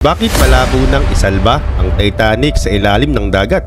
Bakit malabo nang isalba ang Titanic sa ilalim ng dagat?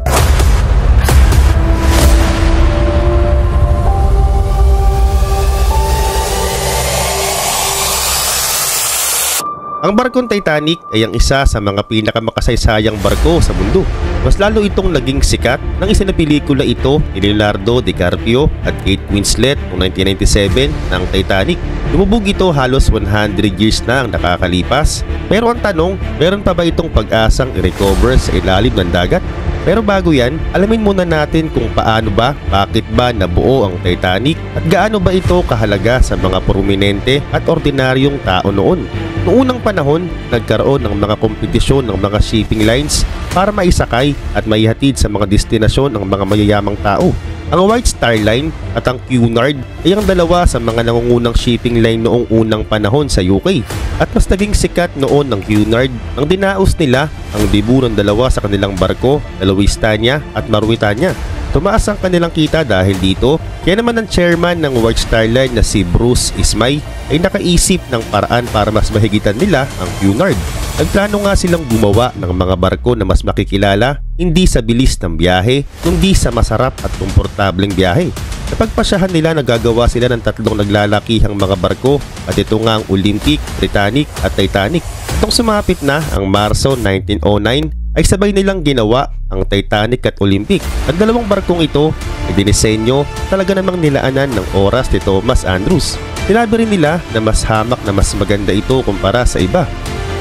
Ang barkong Titanic ay ang isa sa mga pinakamakasaysayang barko sa mundo. Mas lalo itong naging sikat nang isinapelikula ito ni Leonardo DiCaprio at Kate Winslet noong 1997 ng Titanic. Lumubog ito halos 100 years na ang nakakalipas. Pero ang tanong, meron pa ba itong pag-asang i-recover sa ilalim ng dagat? Pero bago yan, alamin muna natin kung paano ba, bakit ba nabuo ang Titanic at gaano ba ito kahalaga sa mga prominente at ordinaryong tao noon. Noong unang panahon, nagkaroon ng mga kompetisyon ng mga shipping lines para maisakay at maihatid sa mga destinasyon ng mga mayayamang tao. Ang White Star Line at ang Cunard ay ang dalawa sa mga nangungunang shipping line noong unang panahon sa UK. At mas naging sikat noon ng Cunard ang dinaos nila ang debu ng dalawa sa kanilang barko na Lusitania at Mauretania. Tumaas ang kanilang kita dahil dito, kaya naman ang chairman ng White Star Line na si Bruce Ismay ay nakaisip ng paraan para mas mahigitan nila ang Cunard. Nagplano nga silang gumawa ng mga barko na mas makikilala hindi sa bilis ng biyahe, kundi sa masarap at komportableng biyahe. Napagpasyahan nila na gagawa sila ng tatlong naglalakihang mga barko at ito nga ang Olympic, Britannic at Titanic. Itong sumapit na ang Marso 1909 ay sabay nilang ginawa ang Titanic at Olympic. Ang dalawang barkong ito ay dinisenyo talaga namang nilaanan ng oras ni Thomas Andrews. Sinabi rin nila na mas hamak na mas maganda ito kumpara sa iba.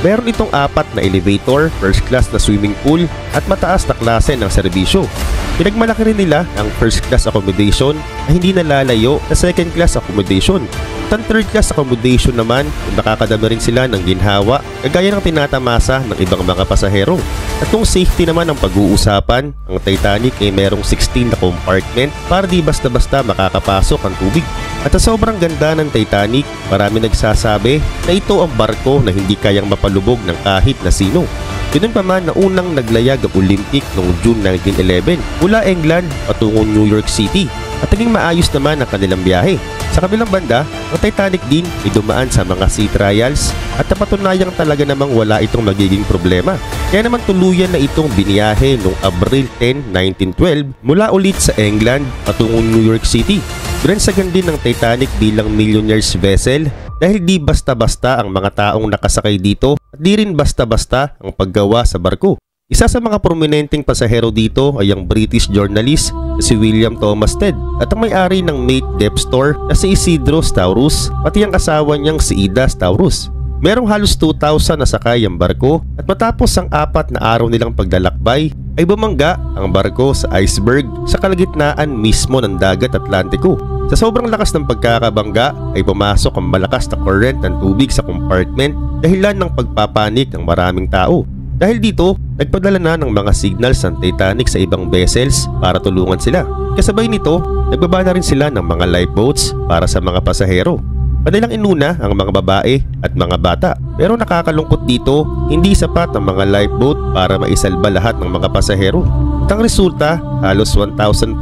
Meron itong 4 na elevator, first class na swimming pool at mataas na klase ng serbisyo. Pinagmalaki rin nila ang first class accommodation na hindi nalalayo na second class accommodation. At ang third class accommodation naman kung nakakadami rin sila ng ginhawa kagaya ng tinatamasa ng ibang mga pasahero. At kung safety naman ang pag-uusapan, ang Titanic ay merong 16 na compartment para di basta-basta makakapasok ang tubig. At sa sobrang ganda ng Titanic, marami nagsasabi na ito ang barko na hindi kayang mapalubog ng kahit na sino. Ganun pa man na unang naglayag ang Olympic noong June 1911 mula England patungong New York City at naging maayos naman ang kanilang biyahe. Sa kabilang banda, ang Titanic din ay dumaan sa mga sea trials at napatunayang talaga namang wala itong magiging problema. Kaya naman tuluyan na itong biniyahe noong Abril 10, 1912 mula ulit sa England patungong New York City. Binansagan din ng Titanic bilang millionaire's vessel dahil di basta-basta ang mga taong nakasakay dito at di rin basta-basta ang paggawa sa barko. Isa sa mga prominenteng pasahero dito ay ang British journalist na si William Thomas Stead at ang may-ari ng Mate Depth Store na si Isidro Staurus pati ang asawa niyang si Ida Staurus. Merong halos 2,000 na sakay ang barko at matapos ang 4 na araw nilang paglalakbay ay bumangga ang barko sa iceberg sa kalagitnaan mismo ng dagat Atlantiko. Sa sobrang lakas ng pagkakabangga ay pumasok ang malakas na current ng tubig sa compartment dahilan ng pagpapanik ng maraming tao. Dahil dito, nagpadala na ng mga signals ang Titanic sa ibang vessels para tulungan sila. Kasabay nito, nagbaba na rin sila ng mga lifeboats para sa mga pasahero. Madalang inuna ang mga babae at mga bata. Pero nakakalungkot dito, hindi sapat ang mga lifeboat para maisalba lahat ng mga pasahero. At ang resulta, halos 1,500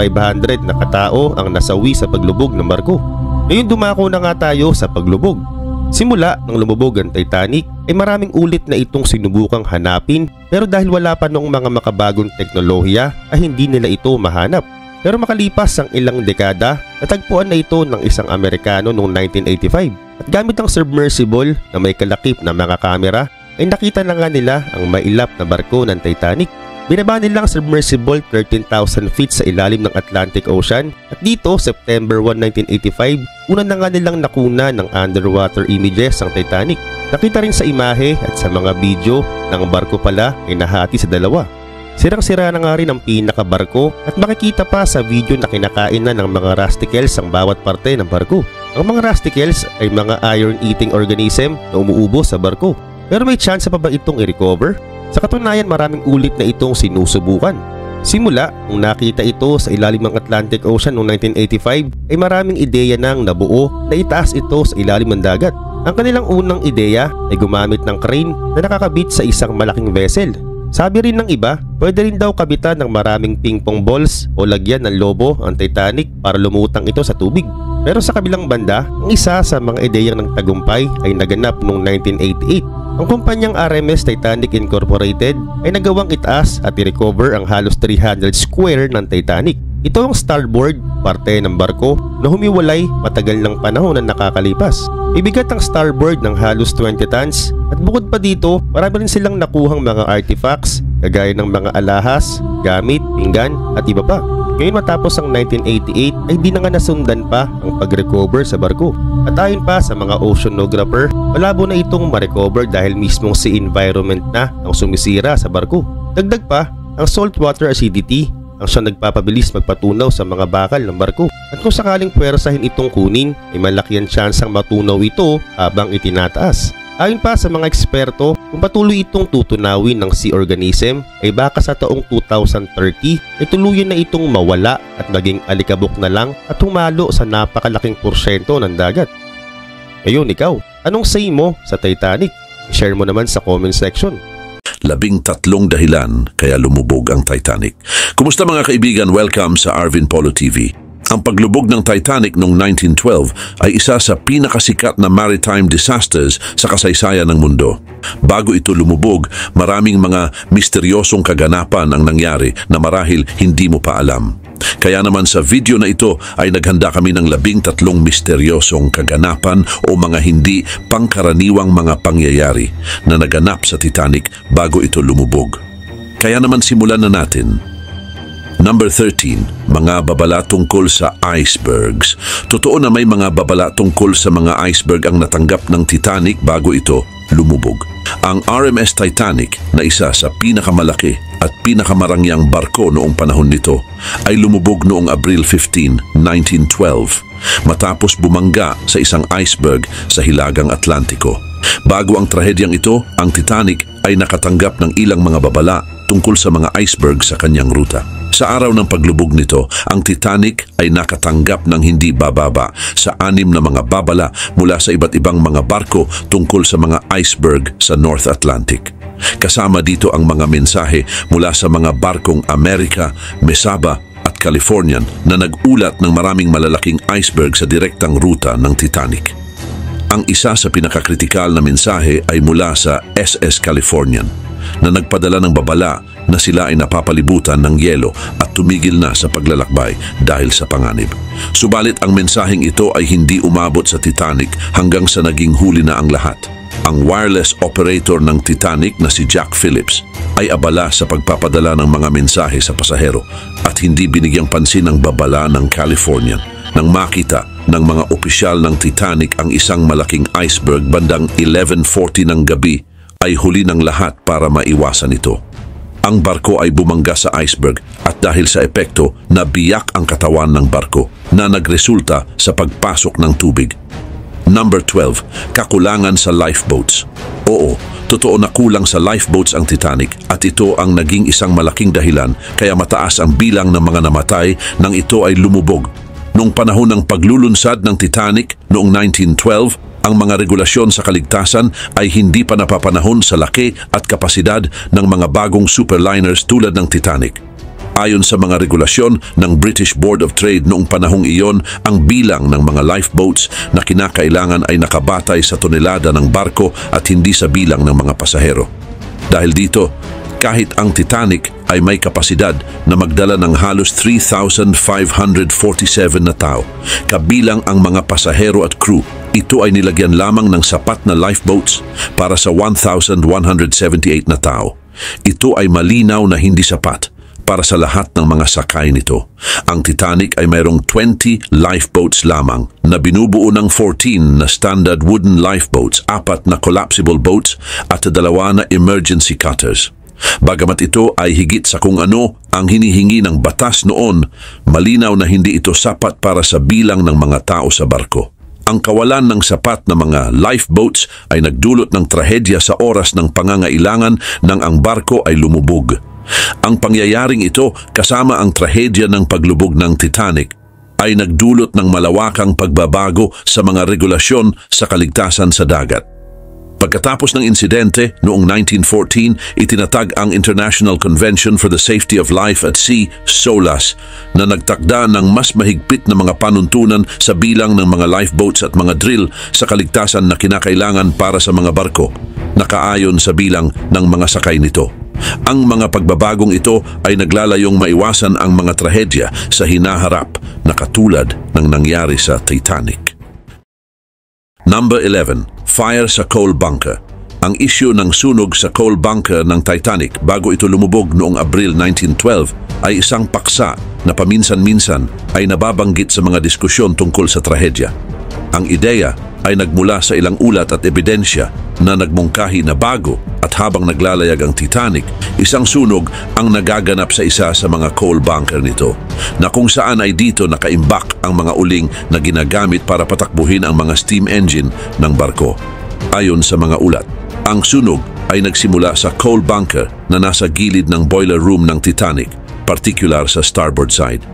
na katao ang nasawi sa paglubog ng barko. Ngayon dumako na nga tayo sa paglubog. Simula nang lumubog ang Titanic ay maraming ulit na itong sinubukang hanapin pero dahil wala pa noong mga makabagong teknolohiya ay hindi nila ito mahanap. Pero makalipas ang ilang dekada, natagpuan na ito ng isang Amerikano noong 1985 at gamit ang submersible na may kalakip na mga kamera ay nakita na nga nila ang mailap na barko ng Titanic. Binaba nilang submersible 13,000 feet sa ilalim ng Atlantic Ocean at dito, September 1, 1985, una na nga nilang nakuna ng underwater images ang Titanic. Nakita rin sa imahe at sa mga video ng barko pala ay nahati sa dalawa. Sirang-sira na nga rin ang pinakabarko at makikita pa sa video na kinakain na ng mga rusticles ang bawat parte ng barko. Ang mga rusticles ay mga iron-eating organism na umuubo sa barko. Pero may chance pa ba itong i-recover? Sa katunayan, maraming ulit na itong sinusubukan. Simula nung nakita ito sa ilalim ng Atlantic Ocean noong 1985 ay maraming ideya nang nabuo na itaas ito sa ilalim ng dagat. Ang kanilang unang ideya ay gumamit ng crane na nakakabit sa isang malaking vessel. Sabi rin ng iba, pwede rin daw kabitan ng maraming ping-pong balls o lagyan ng lobo ang Titanic para lumutang ito sa tubig. Pero sa kabilang banda, ang isa sa mga ideyang ng tagumpay ay naganap noong 1988. Ang kumpanyang RMS Titanic Incorporated ay nagawang itaas at i-recover ang halos 300 square ng Titanic. Ito ang starboard, parte ng barko na humiwalay matagal ng panahon na nakakalipas. Ibigat ang starboard ng halos 20 tons at bukod pa dito, marami rin silang nakuhang mga artifacts kagaya ng mga alahas, gamit, pinggan at iba pa. Ngayon matapos ang 1988 ay di na nga nasundan pa ang pag-recover sa barko. At ayon pa sa mga oceanographer, malabo na itong ma-recover dahil mismong si environment na ang sumisira sa barko. Dagdag pa, ang saltwater acidity ang siyang nagpapabilis magpatunaw sa mga bakal ng barko. At kung sakaling puwersahin itong kunin, ay malaki ang tsansang matunaw ito habang itinataas. Ayon pa sa mga eksperto, kung patuloy itong tutunawin ng sea organism, ay baka sa taong 2030 ay tuluyan na itong mawala at maging alikabok na lang at humalo sa napakalaking porsyento ng dagat. Ngayon ikaw, anong say mo sa Titanic? Share mo naman sa comment section. 13 dahilan kaya lumubog ang Titanic. Kumusta mga kaibigan? Welcome sa Arvin Polo TV. Ang paglubog ng Titanic noong 1912 ay isa sa pinakasikat na maritime disasters sa kasaysayan ng mundo. Bago ito lumubog, maraming mga misteryosong kaganapan ang nangyari na marahil hindi mo pa alam. Kaya naman sa video na ito ay naghanda kami ng 13 misteryosong kaganapan o mga hindi pangkaraniwang mga pangyayari na naganap sa Titanic bago ito lumubog. Kaya naman simulan na natin. Number 13, mga babala tungkol sa icebergs. Totoo na may mga babala tungkol sa mga iceberg ang natanggap ng Titanic bago ito lumubog. Ang RMS Titanic na isa sa pinakamalaki at pinakamarangyang barko noong panahon nito ay lumubog noong Abril 15, 1912 matapos bumangga sa isang iceberg sa Hilagang Atlantiko. Bago ang trahedyang ito, ang Titanic ay nakatanggap ng ilang mga babala tungkol sa mga iceberg sa kanyang ruta. Sa araw ng paglubog nito, ang Titanic ay nakatanggap ng hindi bababa sa 6 na mga babala mula sa iba't ibang mga barko tungkol sa mga iceberg sa North Atlantic. Kasama dito ang mga mensahe mula sa mga barkong America, Mesaba at Californian na nag-ulat ng maraming malalaking iceberg sa direktang ruta ng Titanic. Ang isa sa pinakakritikal na mensahe ay mula sa SS Californian na nagpadala ng babala na sila ay napapalibutan ng yelo at tumigil na sa paglalakbay dahil sa panganib. Subalit ang mensaheng ito ay hindi umabot sa Titanic hanggang sa naging huli na ang lahat. Ang wireless operator ng Titanic na si Jack Phillips ay abala sa pagpapadala ng mga mensahe sa pasahero at hindi binigyang pansin ng babala ng Californian. Nang makita ng mga opisyal ng Titanic ang isang malaking iceberg bandang 11:40 ng gabi, ay huli ng lahat para maiwasan ito. Ang barko ay bumangga sa iceberg at dahil sa epekto, nabiyak ang katawan ng barko na nagresulta sa pagpasok ng tubig. Number 12, kakulangan sa lifeboats. Oo, totoo na kulang sa lifeboats ang Titanic at ito ang naging isang malaking dahilan kaya mataas ang bilang ng mga namatay nang ito ay lumubog. Noong panahon ng paglulunsad ng Titanic noong 1912, ang mga regulasyon sa kaligtasan ay hindi pa napapanahon sa laki at kapasidad ng mga bagong superliners tulad ng Titanic. Ayon sa mga regulasyon ng British Board of Trade noong panahong iyon, ang bilang ng mga lifeboats na kinakailangan ay nakabatay sa tonelada ng barko at hindi sa bilang ng mga pasahero. Dahil dito, kahit ang Titanic ay may kapasidad na magdala ng halos 3,547 na tao, kabilang ang mga pasahero at crew, ito ay nilagyan lamang ng sapat na lifeboats para sa 1,178 na tao. Ito ay malinaw na hindi sapat para sa lahat ng mga sakay nito. Ang Titanic ay mayroong 20 lifeboats lamang na binubuo ng 14 na standard wooden lifeboats, 4 na collapsible boats at 2 na emergency cutters. Bagamat ito ay higit sa kung ano ang hinihingi ng batas noon, malinaw na hindi ito sapat para sa bilang ng mga tao sa barko. Ang kawalan ng sapat na mga lifeboats ay nagdulot ng trahedya sa oras ng pangangailangan nang ang barko ay lumubog. Ang pangyayaring ito kasama ang trahedya ng paglubog ng Titanic ay nagdulot ng malawakang pagbabago sa mga regulasyon sa kaligtasan sa dagat. Pagkatapos ng insidente noong 1914, itinatag ang International Convention for the Safety of Life at Sea, SOLAS, na nagtakda ng mas mahigpit na mga panuntunan sa bilang ng mga lifeboats at mga drill sa kaligtasan na kinakailangan para sa mga barko, nakaayon sa bilang ng mga sakay nito. Ang mga pagbabagong ito ay naglalayong maiwasan ang mga trahedya sa hinaharap na katulad ng nangyari sa Titanic. Number 11. Fire sa coal bunker. Ang isyu ng sunog sa coal bunker ng Titanic bago ito lumubog noong Abril 1912 ay isang paksa na paminsan-minsan ay nababanggit sa mga diskusyon tungkol sa trahedya. Ang ideya ay nagmula sa ilang ulat at ebidensya na nagmungkahi na bago at habang naglalayag ang Titanic, isang sunog ang nagaganap sa isa sa mga coal bunker nito, na kung saan ay dito nakaimbak ang mga uling na ginagamit para patakbuhin ang mga steam engine ng barko. Ayon sa mga ulat, ang sunog ay nagsimula sa coal bunker na nasa gilid ng boiler room ng Titanic, particular sa starboard side.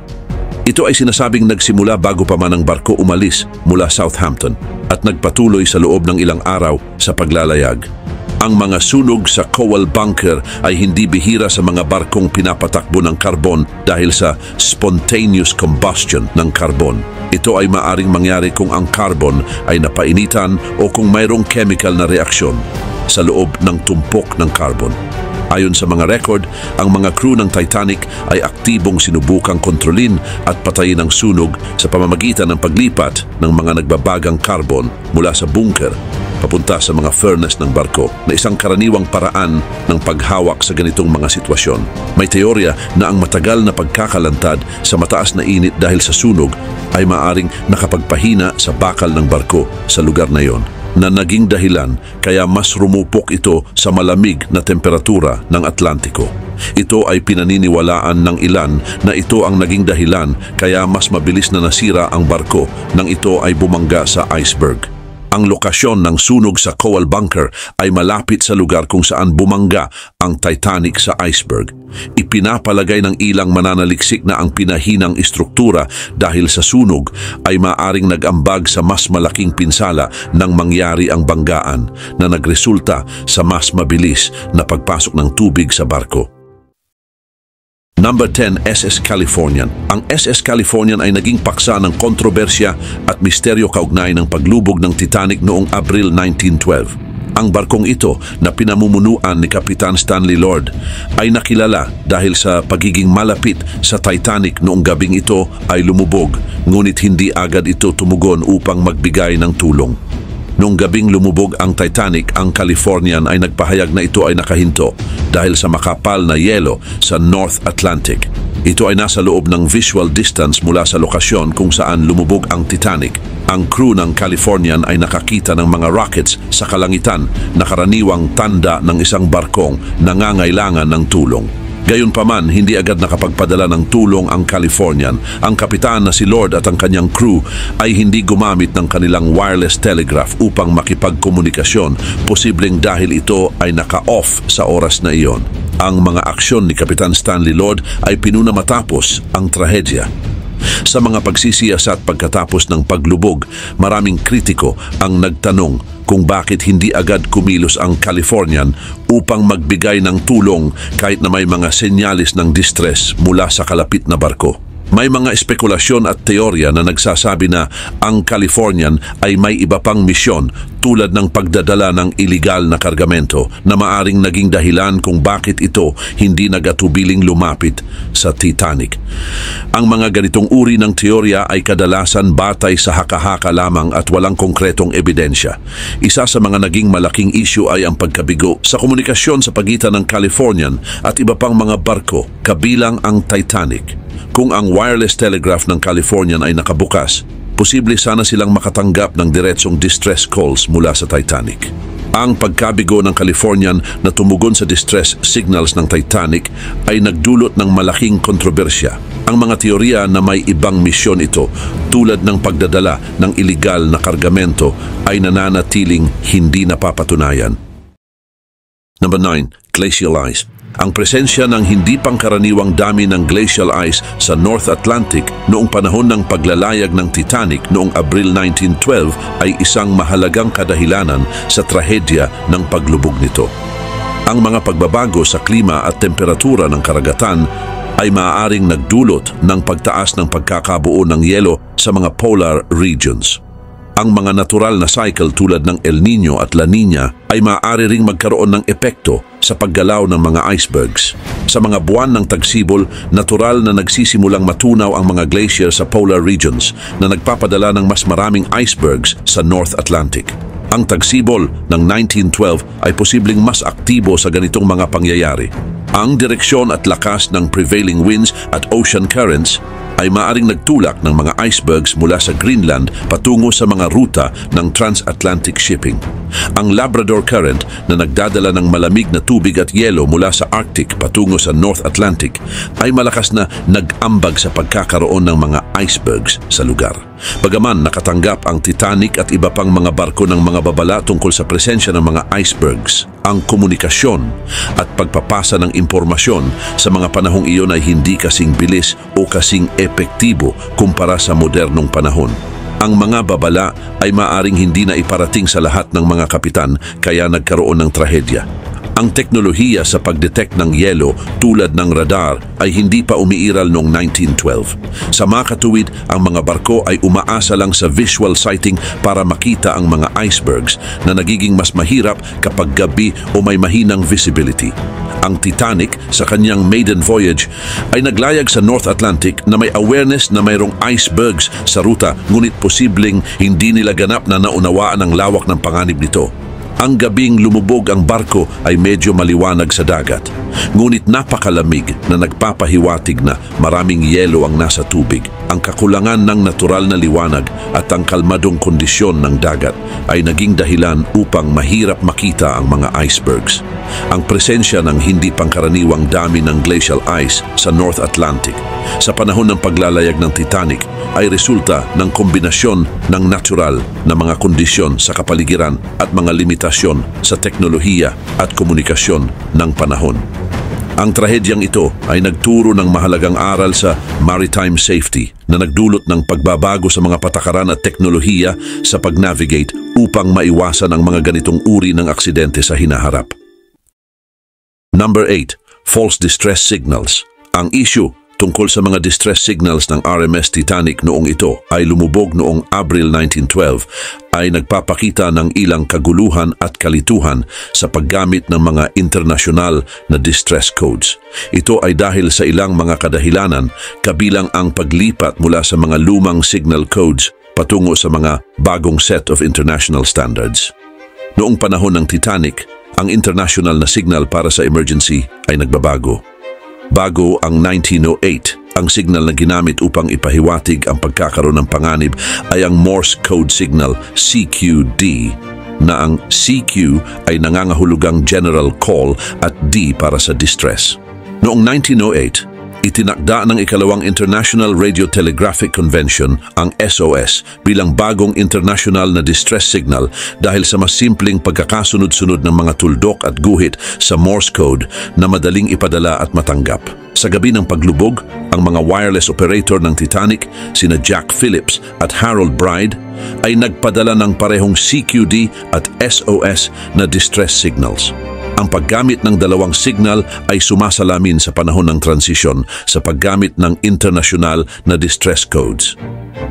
Ito ay sinasabing nagsimula bago pa man ang barko umalis mula Southampton at nagpatuloy sa loob ng ilang araw sa paglalayag. Ang mga sunog sa coal bunker ay hindi bihira sa mga barkong pinapatakbo ng karbon dahil sa spontaneous combustion ng karbon. Ito ay maaring mangyari kung ang carbon ay napainitan o kung mayroong chemical na reaksyon sa loob ng tumpok ng carbon. Ayon sa mga record, ang mga crew ng Titanic ay aktibong sinubukang kontrolin at patayin ang sunog sa pamamagitan ng paglipat ng mga nagbabagang carbon mula sa bunker papunta sa mga furnace ng barko, na isang karaniwang paraan ng paghawak sa ganitong mga sitwasyon. May teorya na ang matagal na pagkakalantad sa mataas na init dahil sa sunog ay maaring nakapagpahina sa bakal ng barko sa lugar na iyon, na naging dahilan kaya mas rumupok ito sa malamig na temperatura ng Atlantiko. Ito ay pinaniniwalaan ng ilan na ito ang naging dahilan kaya mas mabilis na nasira ang barko nang ito ay bumangga sa iceberg. Ang lokasyon ng sunog sa coal bunker ay malapit sa lugar kung saan bumangga ang Titanic sa iceberg. Ipinapalagay ng ilang mananaliksik na ang pinahinang istruktura dahil sa sunog ay maaring nag-ambag sa mas malaking pinsala nang mangyari ang banggaan, na nagresulta sa mas mabilis na pagpasok ng tubig sa barko. Number 10, SS Californian. Ang SS Californian ay naging paksa ng kontrobersya at misteryo kaugnay ng paglubog ng Titanic noong Abril 1912. Ang barkong ito na pinamumunuan ni Kapitan Stanley Lord ay nakilala dahil sa pagiging malapit sa Titanic noong gabing ito ay lumubog, ngunit hindi agad ito tumugon upang magbigay ng tulong. Noong gabing lumubog ang Titanic, ang Californian ay nagpahayag na ito ay nakahinto dahil sa makapal na yelo sa North Atlantic. Ito ay nasa loob ng visual distance mula sa lokasyon kung saan lumubog ang Titanic. Ang crew ng Californian ay nakakita ng mga rockets sa kalangitan na karaniwang tanda ng isang barkong nangangailangan ng tulong. Gayunpaman, hindi agad nakapagpadala ng tulong ang Californian. Ang kapitan na si Lord at ang kanyang crew ay hindi gumamit ng kanilang wireless telegraph upang makipagkomunikasyon, posibleng dahil ito ay naka-off sa oras na iyon. Ang mga aksyon ni Kapitan Stanley Lord ay pinuna matapos ang trahedya. Sa mga pagsisiyasat pagkatapos ng paglubog, maraming kritiko ang nagtanong kung bakit hindi agad kumilos ang Californian upang magbigay ng tulong kahit na may mga senyalis ng distress mula sa kalapit na barko. May mga espekulasyon at teorya na nagsasabi na ang Californian ay may iba pang misyon tulad ng pagdadala ng iligal na kargamento na maaring naging dahilan kung bakit ito hindi nagatubiling lumapit sa Titanic. Ang mga ganitong uri ng teorya ay kadalasan batay sa haka-haka lamang at walang konkretong ebidensya. Isa sa mga naging malaking issue ay ang pagkabigo sa komunikasyon sa pagitan ng Californian at iba pang mga barko, kabilang ang Titanic. Kung ang wireless telegraph ng Californian ay nakabukas, posible sana silang makatanggap ng diretsong distress calls mula sa Titanic. Ang pagkabigo ng Californian na tumugon sa distress signals ng Titanic ay nagdulot ng malaking kontrobersya. Ang mga teorya na may ibang misyon ito, tulad ng pagdadala ng iligal na kargamento, ay nananatiling hindi napapatunayan. Number 9, glacial ice. Ang presensya ng hindi pangkaraniwang dami ng glacial ice sa North Atlantic noong panahon ng paglalayag ng Titanic noong Abril 1912 ay isang mahalagang kadahilanan sa trahedya ng paglubog nito. Ang mga pagbabago sa klima at temperatura ng karagatan ay maaaring nagdulot ng pagtaas ng pagkakabuo ng yelo sa mga polar regions. Ang mga natural na cycle tulad ng El Niño at La Niña ay maaari ring magkaroon ng epekto sa paggalaw ng mga icebergs. Sa mga buwan ng tagsibol, natural na nagsisimulang matunaw ang mga glacier sa polar regions na nagpapadala ng mas maraming icebergs sa North Atlantic. Ang tagsibol ng 1912 ay posibleng mas aktibo sa ganitong mga pangyayari. Ang direksyon at lakas ng prevailing winds at ocean currents ay maaring nagtulak ng mga icebergs mula sa Greenland patungo sa mga ruta ng transatlantic shipping. Ang Labrador Current na nagdadala ng malamig na tubig at yelo mula sa Arctic patungo sa North Atlantic ay malakas na nag-ambag sa pagkakaroon ng mga icebergs sa lugar. Bagaman nakatanggap ang Titanic at iba pang mga barko ng mga babala tungkol sa presensya ng mga icebergs, ang komunikasyon at pagpapasa ng impormasyon sa mga panahong iyon ay hindi kasing bilis o kasing epektibo kumpara sa modernong panahon. Ang mga babala ay maaring hindi na iparating sa lahat ng mga kapitan kaya nagkaroon ng trahedya. Ang teknolohiya sa pagdetect ng yelo tulad ng radar ay hindi pa umiiral noong 1912. Sa makatuwid, ang mga barko ay umaasa lang sa visual sighting para makita ang mga icebergs na nagiging mas mahirap kapag gabi o may mahinang visibility. Ang Titanic sa kanyang maiden voyage ay naglayag sa North Atlantic na may awareness na mayroong icebergs sa ruta ngunit posibleng hindi nila ganap na naunawaan ang lawak ng panganib nito. Ang gabing lumubog ang barko ay medyo maliwanag sa dagat. Ngunit napakalamig na nagpapahiwatig na maraming yelo ang nasa tubig. Ang kakulangan ng natural na liwanag at ang kalmadong kondisyon ng dagat ay naging dahilan upang mahirap makita ang mga icebergs. Ang presensya ng hindi pangkaraniwang dami ng glacial ice sa North Atlantic sa panahon ng paglalayag ng Titanic ay resulta ng kombinasyon ng natural na mga kondisyon sa kapaligiran at mga limitasyon sa teknolohiya at komunikasyon ng panahon. Ang trahedyang ito ay nagturo ng mahalagang aral sa maritime safety na nagdulot ng pagbabago sa mga patakaran at teknolohiya sa pag-navigate upang maiwasan ang mga ganitong uri ng aksidente sa hinaharap. Number 8. False distress signals. Ang issue tungkol sa mga distress signals ng RMS Titanic noong ito ay lumubog noong Abril 1912 ay nagpapakita ng ilang kaguluhan at kalituhan sa paggamit ng mga internasyonal na distress codes. Ito ay dahil sa ilang mga kadahilanan kabilang ang paglipat mula sa mga lumang signal codes patungo sa mga bagong set of international standards. Noong panahon ng Titanic, ang international na signal para sa emergency ay nagbabago. Bago ang 1908, ang signal na ginamit upang ipahiwatig ang pagkakaroon ng panganib ay ang Morse Code Signal CQD, na ang CQ ay nangangahulugang General Call at D para sa distress. Noong 1908, itinakda ng ikalawang International Radio Telegraphic Convention ang SOS bilang bagong international na distress signal dahil sa mas simpleng pagkakasunod-sunod ng mga tuldok at guhit sa Morse code na madaling ipadala at matanggap. Sa gabi ng paglubog, ang mga wireless operator ng Titanic, sina Jack Phillips at Harold Bride, ay nagpadala ng parehong CQD at SOS na distress signals. Ang paggamit ng dalawang signal ay sumasalamin sa panahon ng transisyon sa paggamit ng internasyonal na distress codes.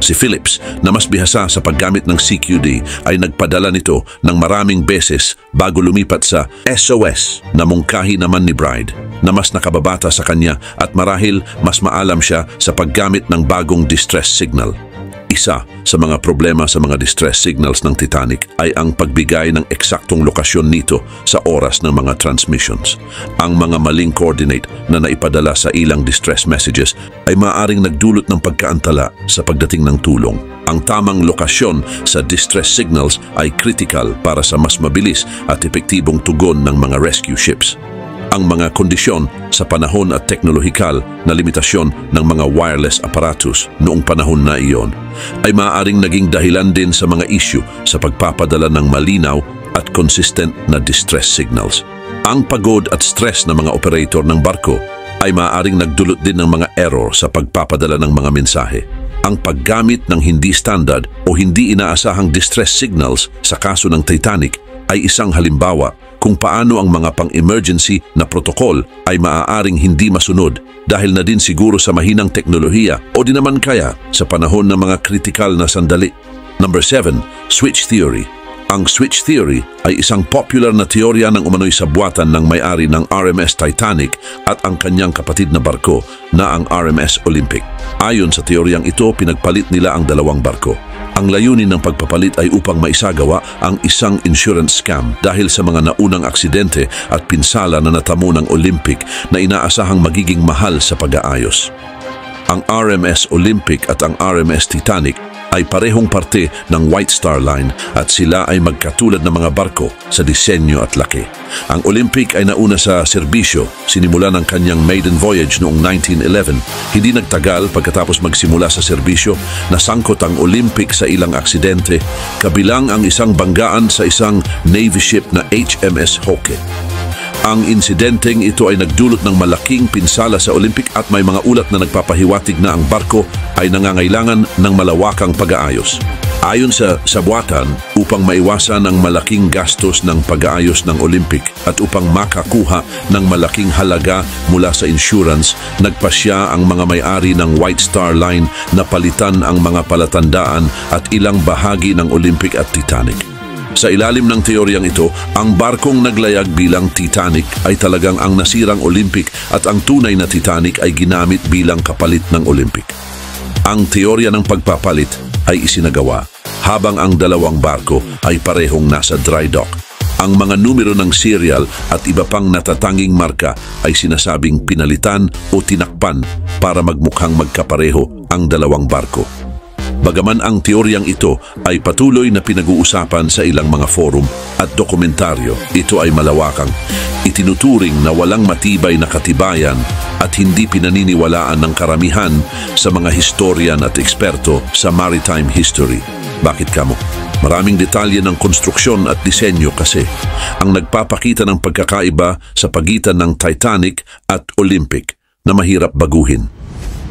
Si Phillips, na mas bihasa sa paggamit ng CQD, ay nagpadala nito ng maraming beses bago lumipat sa SOS na mungkahi naman ni Bride, na mas nakababata sa kanya at marahil mas maalam siya sa paggamit ng bagong distress signal. Isa sa mga problema sa mga distress signals ng Titanic ay ang pagbigay ng eksaktong lokasyon nito sa oras ng mga transmissions. Ang mga maling coordinate na naipadala sa ilang distress messages ay maaaring nagdulot ng pagkaantala sa pagdating ng tulong. Ang tamang lokasyon sa distress signals ay critical para sa mas mabilis at epektibong tugon ng mga rescue ships. Ang mga kondisyon sa panahon at teknolohikal na limitasyon ng mga wireless apparatus noong panahon na iyon ay maaaring naging dahilan din sa mga issue sa pagpapadala ng malinaw at consistent na distress signals. Ang pagod at stress ng mga operator ng barko ay maaaring nagdulot din ng mga error sa pagpapadala ng mga mensahe. Ang paggamit ng hindi standard o hindi inaasahang distress signals sa kaso ng Titanic ay isang halimbawa kung paano ang mga pang-emergency na protokol ay maaaring hindi masunod dahil na din siguro sa mahinang teknolohiya o di naman kaya sa panahon ng mga kritikal na sandali. Number 7, switch theory. Ang switch theory ay isang popular na teorya ng umano'y sabwatan ng may-ari ng RMS Titanic at ang kanyang kapatid na barko na ang RMS Olympic. Ayon sa teoryang ito, pinagpalit nila ang dalawang barko. Ang layunin ng pagpapalit ay upang maisagawa ang isang insurance scam dahil sa mga naunang aksidente at pinsala na natamo ng Olympic na inaasahang magiging mahal sa pag-aayos. Ang RMS Olympic at ang RMS Titanic ay parehong parte ng White Star Line at sila ay magkatulad ng mga barko sa disenyo at laki. Ang Olympic ay nauna sa serbisyo, sinimula ng kanyang maiden voyage noong 1911. Hindi nagtagal pagkatapos magsimula sa serbisyo, nasangkot ang Olympic sa ilang aksidente, kabilang ang isang banggaan sa isang Navy ship na HMS Hoke. Ang insidenteng ito ay nagdulot ng malaking pinsala sa Olympic at may mga ulat na nagpapahiwatig na ang barko ay nangangailangan ng malawakang pag-aayos. Ayon sa sabwatan, upang maiwasan ang malaking gastos ng pag-aayos ng Olympic at upang makakuha ng malaking halaga mula sa insurance, nagpasya ang mga may-ari ng White Star Line na palitan ang mga palatandaan at ilang bahagi ng Olympic at Titanic. Sa ilalim ng teoryang ito, ang barkong naglayag bilang Titanic ay talagang ang nasirang Olympic at ang tunay na Titanic ay ginamit bilang kapalit ng Olympic. Ang teorya ng pagpapalit ay isinagawa habang ang dalawang barko ay parehong nasa dry dock. Ang mga numero ng serial at iba pang natatanging marka ay sinasabing pinalitan o tinakpan para magmukhang magkapareho ang dalawang barko. Bagaman ang teoryang ito ay patuloy na pinag-uusapan sa ilang mga forum at dokumentaryo, ito ay malawakang itinuturing na walang matibay na katibayan at hindi pinaniniwalaan ng karamihan sa mga historian at eksperto sa maritime history. Bakit kamo? Maraming detalye ng konstruksyon at disenyo kasi ang nagpapakita ng pagkakaiba sa pagitan ng Titanic at Olympic na mahirap baguhin.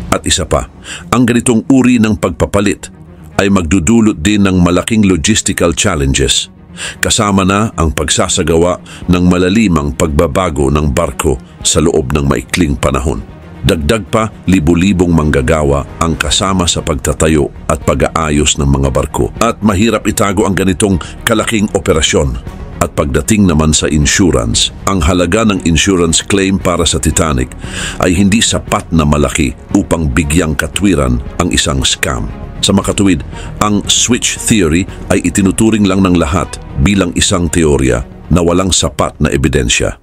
At isa pa, ang ganitong uri ng pagpapalit ay magdudulot din ng malaking logistical challenges, kasama na ang pagsasagawa ng malalimang pagbabago ng barko sa loob ng maikling panahon. Dagdag pa, libu-libong manggagawa ang kasama sa pagtatayo at pag-aayos ng mga barko. At mahirap itago ang ganitong kalaking operasyon. At pagdating naman sa insurance, ang halaga ng insurance claim para sa Titanic ay hindi sapat na malaki upang bigyang katwiran ang isang scam. Sa makatuwid, ang switch theory ay itinuturing lang ng lahat bilang isang teorya na walang sapat na ebidensya.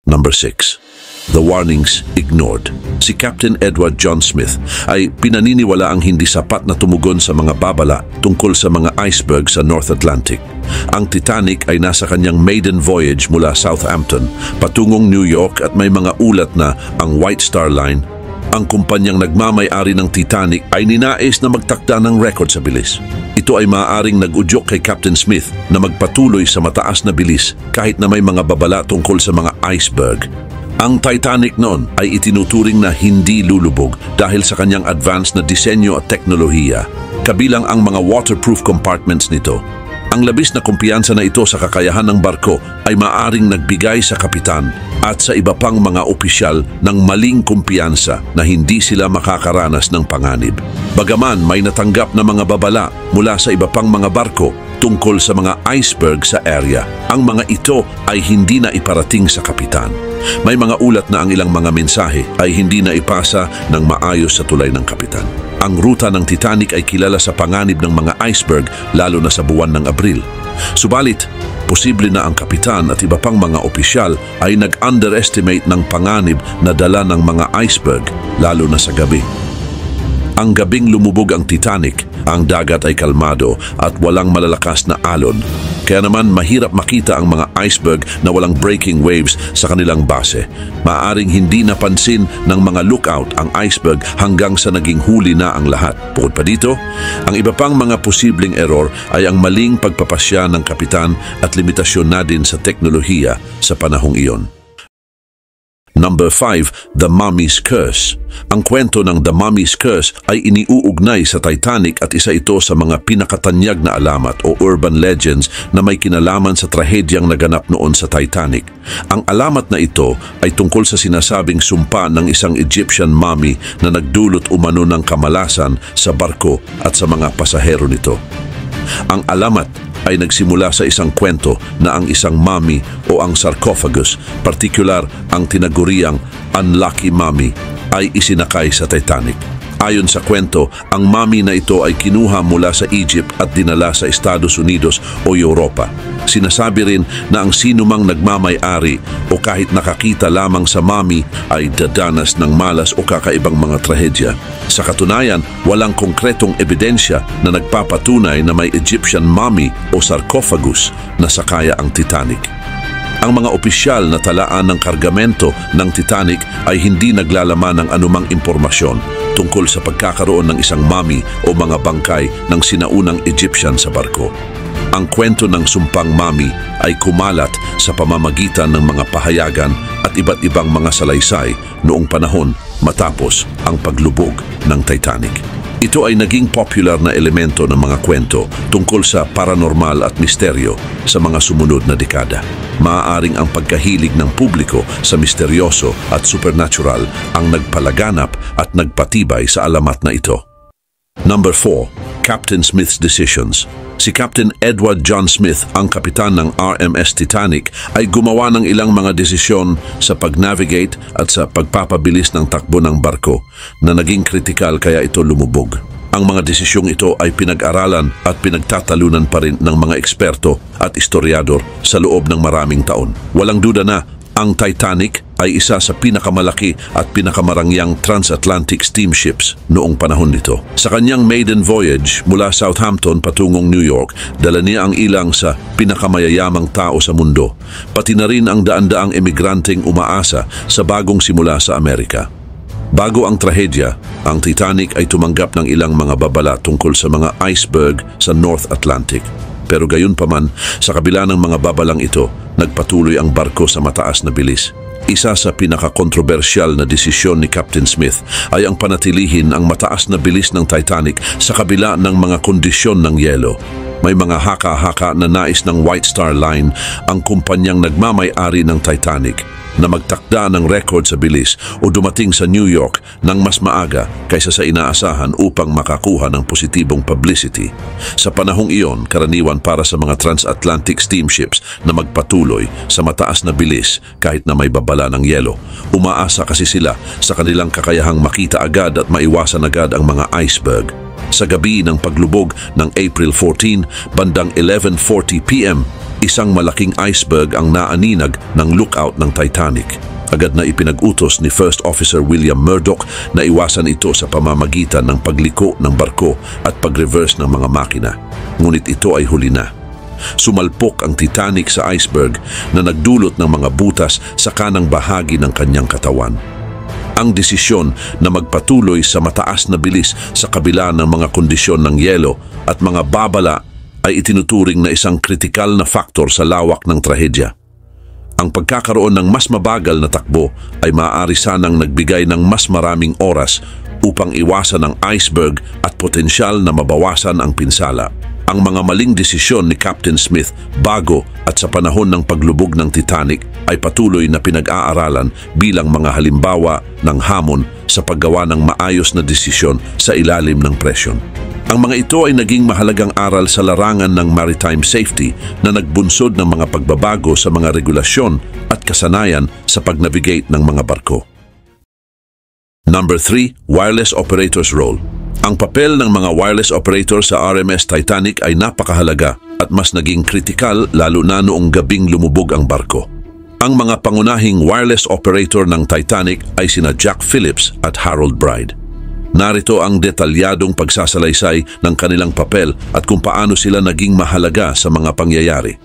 Number 6. The warnings ignored. Si Captain Edward John Smith ay pinaniniwala ang hindi sapat na tumugon sa mga babala tungkol sa mga iceberg sa North Atlantic. Ang Titanic ay nasa kanyang maiden voyage mula Southampton patungong New York at may mga ulat na ang White Star Line, ang kumpanyang nagmamay-ari ng Titanic, ay ninais na magtakda ng record sa bilis. Ito ay maaaring nag-udyok kay Captain Smith na magpatuloy sa mataas na bilis kahit na may mga babala tungkol sa mga iceberg. Ang Titanic noon ay itinuturing na hindi lulubog dahil sa kanyang advanced na disenyo at teknolohiya, kabilang ang mga waterproof compartments nito. Ang labis na kumpiyansa na ito sa kakayahan ng barko ay maaring nagbigay sa kapitan at sa iba pang mga opisyal ng maling kumpiyansa na hindi sila makakaranas ng panganib. Bagaman may natanggap na mga babala mula sa iba pang mga barko tungkol sa mga iceberg sa area, ang mga ito ay hindi na iparating sa kapitan. May mga ulat na ang ilang mga mensahe ay hindi na ipasa ng maayos sa tulay ng kapitan. Ang ruta ng Titanic ay kilala sa panganib ng mga iceberg lalo na sa buwan ng Abril. Subalit, posible na ang kapitan at iba pang mga opisyal ay nag-underestimate ng panganib na dala ng mga iceberg lalo na sa gabi. Ang gabing lumubog ang Titanic, ang dagat ay kalmado at walang malalakas na alon. Kaya naman mahirap makita ang mga iceberg na walang breaking waves sa kanilang base. Maaaring hindi napansin ng mga lookout ang iceberg hanggang sa naging huli na ang lahat. Bukod pa dito, ang iba pang mga posibleng error ay ang maling pagpapasya ng kapitan at limitasyon na din sa teknolohiya sa panahong iyon. Number 5, The Mummy's Curse. Ang kwento ng The Mummy's Curse ay iniuugnay sa Titanic at isa ito sa mga pinakatanyag na alamat o urban legends na may kinalaman sa trahedyang naganap noon sa Titanic. Ang alamat na ito ay tungkol sa sinasabing sumpa ng isang Egyptian mummy na nagdulot umano ng kamalasan sa barko at sa mga pasahero nito. Ang alamat ay nagsimula sa isang kwento na ang isang mummy o ang sarcophagus, partikular ang tinaguriang Unlucky Mummy, ay isinakay sa Titanic. Ayon sa kwento, ang mummy na ito ay kinuha mula sa Egypt at dinala sa Estados Unidos o Europa. Sinasabi rin na ang sinumang nagmamay-ari o kahit nakakita lamang sa mummy ay dadanas ng malas o kakaibang mga trahedya. Sa katunayan, walang konkretong ebidensya na nagpapatunay na may Egyptian mummy o sarcophagus na sakaya ang Titanic. Ang mga opisyal na talaan ng kargamento ng Titanic ay hindi naglalaman ng anumang impormasyon tungkol sa pagkakaroon ng isang mummy o mga bangkay ng sinaunang Egyptian sa barko. Ang kwento ng sumpang mummy ay kumalat sa pamamagitan ng mga pahayagan at iba't ibang mga salaysay noong panahon matapos ang paglubog ng Titanic. Ito ay naging popular na elemento ng mga kwento tungkol sa paranormal at misteryo sa mga sumunod na dekada. Maaaring ang pagkahilig ng publiko sa misteryoso at supernatural ang nagpalaganap at nagpatibay sa alamat na ito. Number 4, Captain Smith's Decisions. Si Captain Edward John Smith, ang kapitan ng RMS Titanic, ay gumawa ng ilang mga desisyon sa pag-navigate at sa pagpapabilis ng takbo ng barko na naging kritikal kaya ito lumubog. Ang mga desisyong ito ay pinag-aralan at pinagtatalunan pa rin ng mga eksperto at historiador sa loob ng maraming taon. Walang duda na ang Titanic ay isa sa pinakamalaki at pinakamarangyang transatlantic steamships noong panahon nito. Sa kanyang maiden voyage mula Southampton patungong New York, dala niya ang ilang sa pinakamayayamang tao sa mundo, pati na rin ang daan-daang emigranteng umaasa sa bagong simula sa Amerika. Bago ang trahedya, ang Titanic ay tumanggap ng ilang mga babala tungkol sa mga iceberg sa North Atlantic. Pero gayunpaman, sa kabila ng mga babalang ito, nagpatuloy ang barko sa mataas na bilis. Isa sa pinakakontrobersyal na desisyon ni Captain Smith ay ang panatilihin ang mataas na bilis ng Titanic sa kabila ng mga kondisyon ng yelo. May mga haka-haka na nais ng White Star Line, ang kumpanyang nagmamay-ari ng Titanic, na magtakda ng record sa bilis o dumating sa New York ng mas maaga kaysa sa inaasahan upang makakuha ng positibong publicity. Sa panahong iyon, karaniwan para sa mga transatlantic steamships na magpatuloy sa mataas na bilis kahit na may babala ng yelo. Umaasa kasi sila sa kanilang kakayahang makita agad at maiwasan agad ang mga iceberg. Sa gabi ng paglubog ng April 14, bandang 11:40 p.m., isang malaking iceberg ang naaninag ng lookout ng Titanic. Agad na ipinag-utos ni First Officer William Murdoch na iwasan ito sa pamamagitan ng pagliko ng barko at pag-reverse ng mga makina. Ngunit ito ay huli na. Sumalpok ang Titanic sa iceberg na nagdulot ng mga butas sa kanang bahagi ng kanyang katawan. Ang desisyon na magpatuloy sa mataas na bilis sa kabila ng mga kondisyon ng yelo at mga babala ay itinuturing na isang kritikal na faktor sa lawak ng trahedya. Ang pagkakaroon ng mas mabagal na takbo ay maaari sanang nagbigay ng mas maraming oras upang iwasan ang iceberg at potensyal na mabawasan ang pinsala. Ang mga maling desisyon ni Captain Smith bago at sa panahon ng paglubog ng Titanic ay patuloy na pinag-aaralan bilang mga halimbawa ng hamon sa paggawa ng maayos na desisyon sa ilalim ng presyon. Ang mga ito ay naging mahalagang aral sa larangan ng maritime safety na nagbunsod ng mga pagbabago sa mga regulasyon at kasanayan sa pag-navigate ng mga barko. Number 3, Wireless Operator's Role. Ang papel ng mga wireless operator sa RMS Titanic ay napakahalaga at mas naging kritikal lalo na noong gabing lumubog ang barko. Ang mga pangunahing wireless operator ng Titanic ay sina Jack Phillips at Harold Bride. Narito ang detalyadong pagsasalaysay ng kanilang papel at kung paano sila naging mahalaga sa mga pangyayari.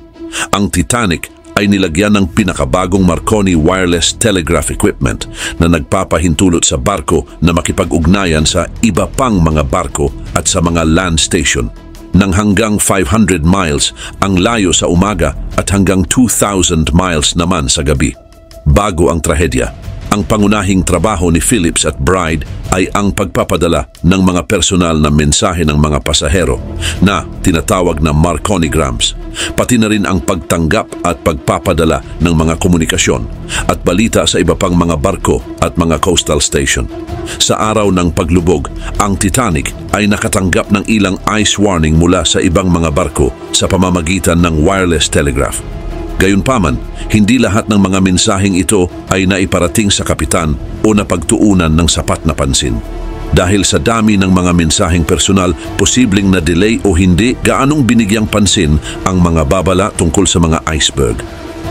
Ang Titanic ay nilagyan ng pinakabagong Marconi wireless telegraph equipment na nagpapahintulot sa barko na makipag-ugnayan sa iba pang mga barko at sa mga land station. Nang hanggang 500 miles ang layo sa umaga at hanggang 2,000 miles naman sa gabi. Bago ang trahedya, ang pangunahing trabaho ni Phillips at Bride ay ang pagpapadala ng mga personal na mensahe ng mga pasahero na tinatawag na Marconigrams, pati na rin ang pagtanggap at pagpapadala ng mga komunikasyon at balita sa iba pang mga barko at mga coastal station. Sa araw ng paglubog, ang Titanic ay nakatanggap ng ilang ice warning mula sa ibang mga barko sa pamamagitan ng wireless telegraph. Gayunpaman, hindi lahat ng mga mensaheng ito ay naiparating sa kapitan o napagtuunan ng sapat na pansin. Dahil sa dami ng mga mensaheng personal, posibleng na-delay o hindi gaanong binigyang pansin ang mga babala tungkol sa mga iceberg.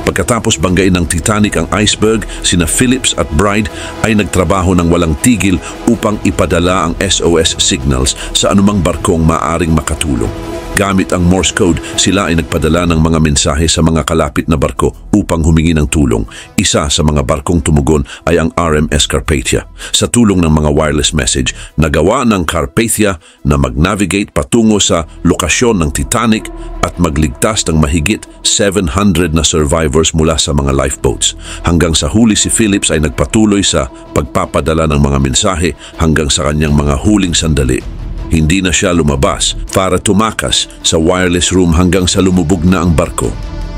Pagkatapos banggain ng Titanic ang iceberg, sina Phillips at Bride ay nagtrabaho ng walang tigil upang ipadala ang SOS signals sa anumang barkong maaring makatulong. Gamit ang Morse code, sila ay nagpadala ng mga mensahe sa mga kalapit na barko upang humingi ng tulong. Isa sa mga barkong tumugon ay ang RMS Carpathia. Sa tulong ng mga wireless message, nagawa ng Carpathia na mag-navigate patungo sa lokasyon ng Titanic at magligtas ng mahigit 700 na survivors mula sa mga lifeboats. Hanggang sa huli si Phillips ay nagpatuloy sa pagpapadala ng mga mensahe hanggang sa kanyang mga huling sandali. Hindi na siya lumabas para tumakas sa wireless room hanggang sa lumubog na ang barko.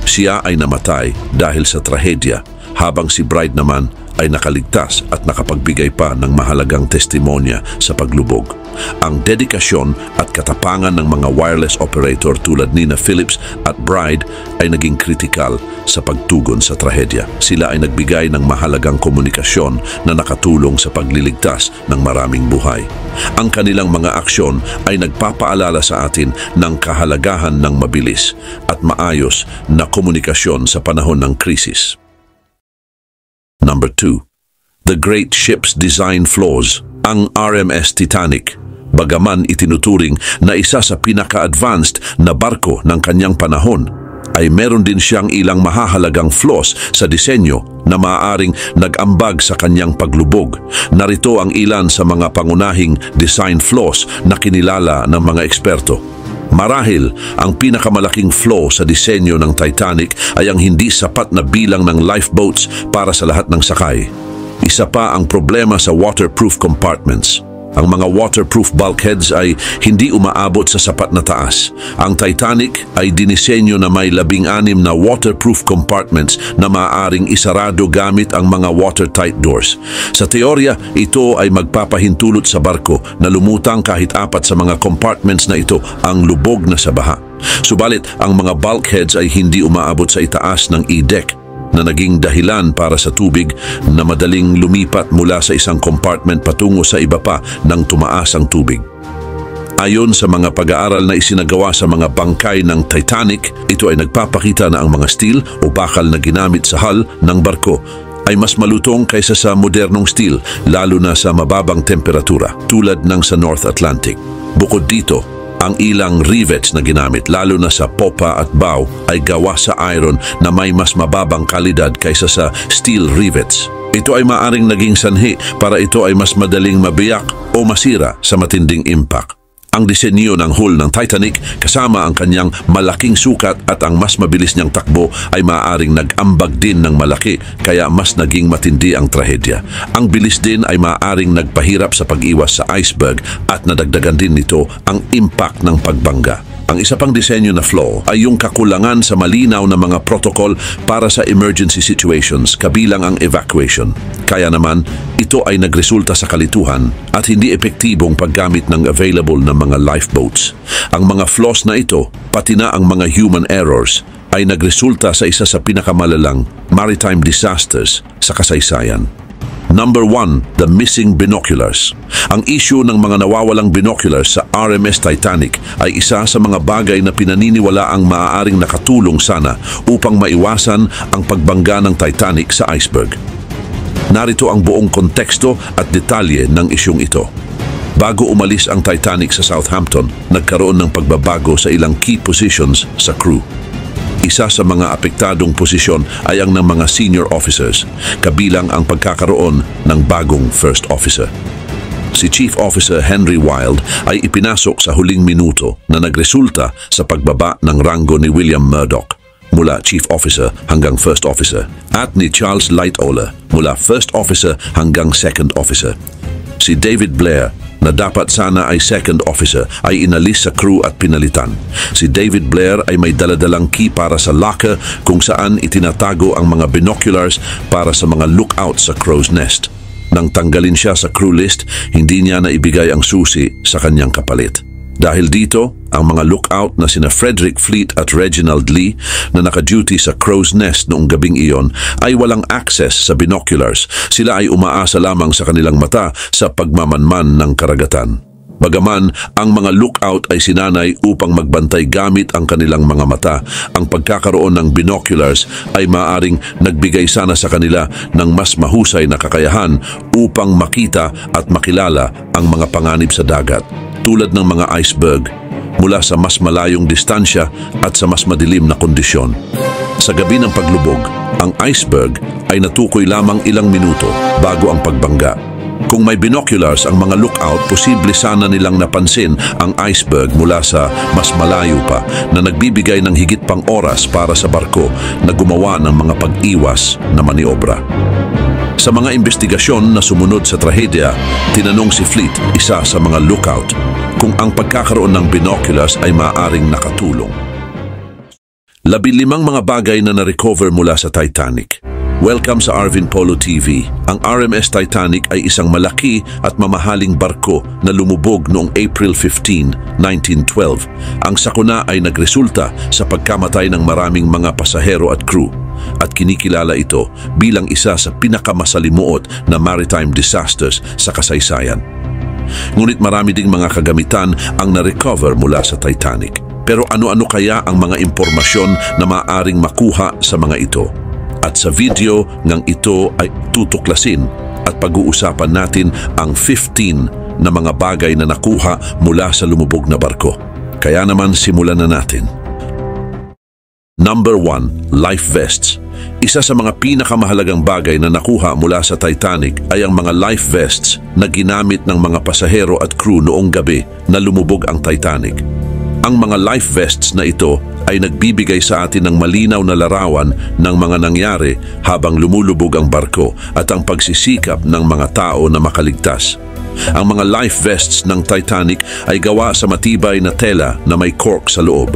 Siya ay namatay dahil sa trahedya, habang si Bride naman ay nakaligtas at nakapagbigay pa ng mahalagang testimonya sa paglubog. Ang dedikasyon at katapangan ng mga wireless operator tulad ni Phillips at Bride ay naging kritikal sa pagtugon sa trahedya. Sila ay nagbigay ng mahalagang komunikasyon na nakatulong sa pagliligtas ng maraming buhay. Ang kanilang mga aksyon ay nagpapaalala sa atin ng kahalagahan ng mabilis at maayos na komunikasyon sa panahon ng krisis. Number 2. The Great Ship's Design Flaws. Ang RMS Titanic, bagaman itinuturing na isa sa pinaka-advanced na barko ng kanyang panahon, ay meron din siyang ilang mahahalagang flaws sa disenyo na maaaring nag-ambag sa kanyang paglubog. Narito ang ilan sa mga pangunahing design flaws na kinilala ng mga eksperto. Marahil, ang pinakamalaking flaw sa disenyo ng Titanic ay ang hindi sapat na bilang ng lifeboats para sa lahat ng sakay. Isa pa ang problema sa waterproof compartments. Ang mga waterproof bulkheads ay hindi umaabot sa sapat na taas. Ang Titanic ay dinisenyo na may 16 na waterproof compartments na maaaring isarado gamit ang mga watertight doors. Sa teorya, ito ay magpapahintulot sa barko na lumutang kahit 4 sa mga compartments na ito ang lubog na sa baha. Subalit, ang mga bulkheads ay hindi umaabot sa itaas ng E-deck, na naging dahilan para sa tubig na madaling lumipat mula sa isang compartment patungo sa iba pa nang tumaas ang tubig. Ayon sa mga pag-aaral na isinagawa sa mga bangkay ng Titanic, ito ay nagpapakita na ang mga steel o bakal na ginamit sa hull ng barko ay mas malutong kaysa sa modernong steel, lalo na sa mababang temperatura tulad ng sa North Atlantic. Bukod dito, ang ilang rivets na ginamit lalo na sa popa at bow ay gawa sa iron na may mas mababang kalidad kaysa sa steel rivets. Ito ay maaring naging sanhi para ito ay mas madaling mabiyak o masira sa matinding impact. Ang disenyo ng hull ng Titanic kasama ang kanyang malaking sukat at ang mas mabilis niyang takbo ay maaaring nag-ambag din ng malaki kaya mas naging matindi ang trahedya. Ang bilis din ay maaaring nagpahirap sa pag-iwas sa iceberg at nadagdagan din nito ang impact ng pagbangga. Ang isa pang disenyo na flaw ay yung kakulangan sa malinaw na mga protocol para sa emergency situations kabilang ang evacuation. Kaya naman, ito ay nagresulta sa kalituhan at hindi epektibong paggamit ng available na mga lifeboats. Ang mga flaws na ito, pati na ang mga human errors, ay nagresulta sa isa sa pinakamalalang maritime disasters sa kasaysayan. Number 1, the missing binoculars. Ang issue ng mga nawawalang binoculars sa RMS Titanic ay isa sa mga bagay na pinaniniwala ang maaaring nakatulong sana upang maiwasan ang pagbangga ng Titanic sa iceberg. Narito ang buong konteksto at detalye ng isyung ito. Bago umalis ang Titanic sa Southampton, nagkaroon ng pagbabago sa ilang key positions sa crew. Isa sa mga apektadong posisyon ay ang ng mga senior officers, kabilang ang pagkakaroon ng bagong first officer. Si Chief Officer Henry Wilde ay ipinasok sa huling minuto na nagresulta sa pagbaba ng ranggo ni William Murdoch mula Chief Officer hanggang First Officer at ni Charles Lightoller mula First Officer hanggang Second Officer. Si David Blair, na dapat sana ay second officer, ay inalis sa crew at pinalitan. Si David Blair ay may daladalang key para sa locker kung saan itinatago ang mga binoculars para sa mga lookout sa crow's nest. Nang tanggalin siya sa crew list, hindi niya naibigay ang susi sa kanyang kapalit. Dahil dito, ang mga lookout na sina Frederick Fleet at Reginald Lee na naka-duty sa crow's nest noong gabing iyon ay walang access sa binoculars. Sila ay umaasa lamang sa kanilang mata sa pagmamanman ng karagatan. Bagaman ang mga lookout ay sinanay upang magbantay gamit ang kanilang mga mata, ang pagkakaroon ng binoculars ay maaaring nagbigay sana sa kanila ng mas mahusay na kakayahan upang makita at makilala ang mga panganib sa dagat, tulad ng mga iceberg, mula sa mas malayong distansya at sa mas madilim na kondisyon. Sa gabi ng paglubog, ang iceberg ay natukoy lamang ilang minuto bago ang pagbangga. Kung may binoculars ang mga lookout, posible sana nilang napansin ang iceberg mula sa mas malayo pa na nagbibigay ng higit pang oras para sa barko na gumawa ng mga pag-iwas na maniobra. Sa mga investigasyon na sumunod sa trahedya, tinanong si Fleet, isa sa mga lookout, kung ang pagkakaroon ng binoculars ay maaaring nakatulong. 15 mga bagay na na-recover mula sa Titanic. Welcome sa Arvin Polo TV. Ang RMS Titanic ay isang malaki at mamahaling barko na lumubog noong April 15, 1912. Ang sakuna ay nagresulta sa pagkamatay ng maraming mga pasahero at crew at kinikilala ito bilang isa sa pinakamasalimuot na maritime disasters sa kasaysayan. Ngunit marami ding mga kagamitan ang na-recover mula sa Titanic. Pero ano-ano kaya ang mga impormasyon na maaaring makuha sa mga ito? At sa video ngang ito ay tutuklasin at pag-uusapan natin ang 15 na mga bagay na nakuha mula sa lumubog na barko. Kaya naman simulan na natin. Number 1, life vests. Isa sa mga pinakamahalagang bagay na nakuha mula sa Titanic ay ang mga life vests na ginamit ng mga pasahero at crew noong gabi na lumubog ang Titanic. Ang mga life vests na ito ay nagbibigay sa atin ng malinaw na larawan ng mga nangyari habang lumulubog ang barko at ang pagsisikap ng mga tao na makaligtas. Ang mga life vests ng Titanic ay gawa sa matibay na tela na may cork sa loob.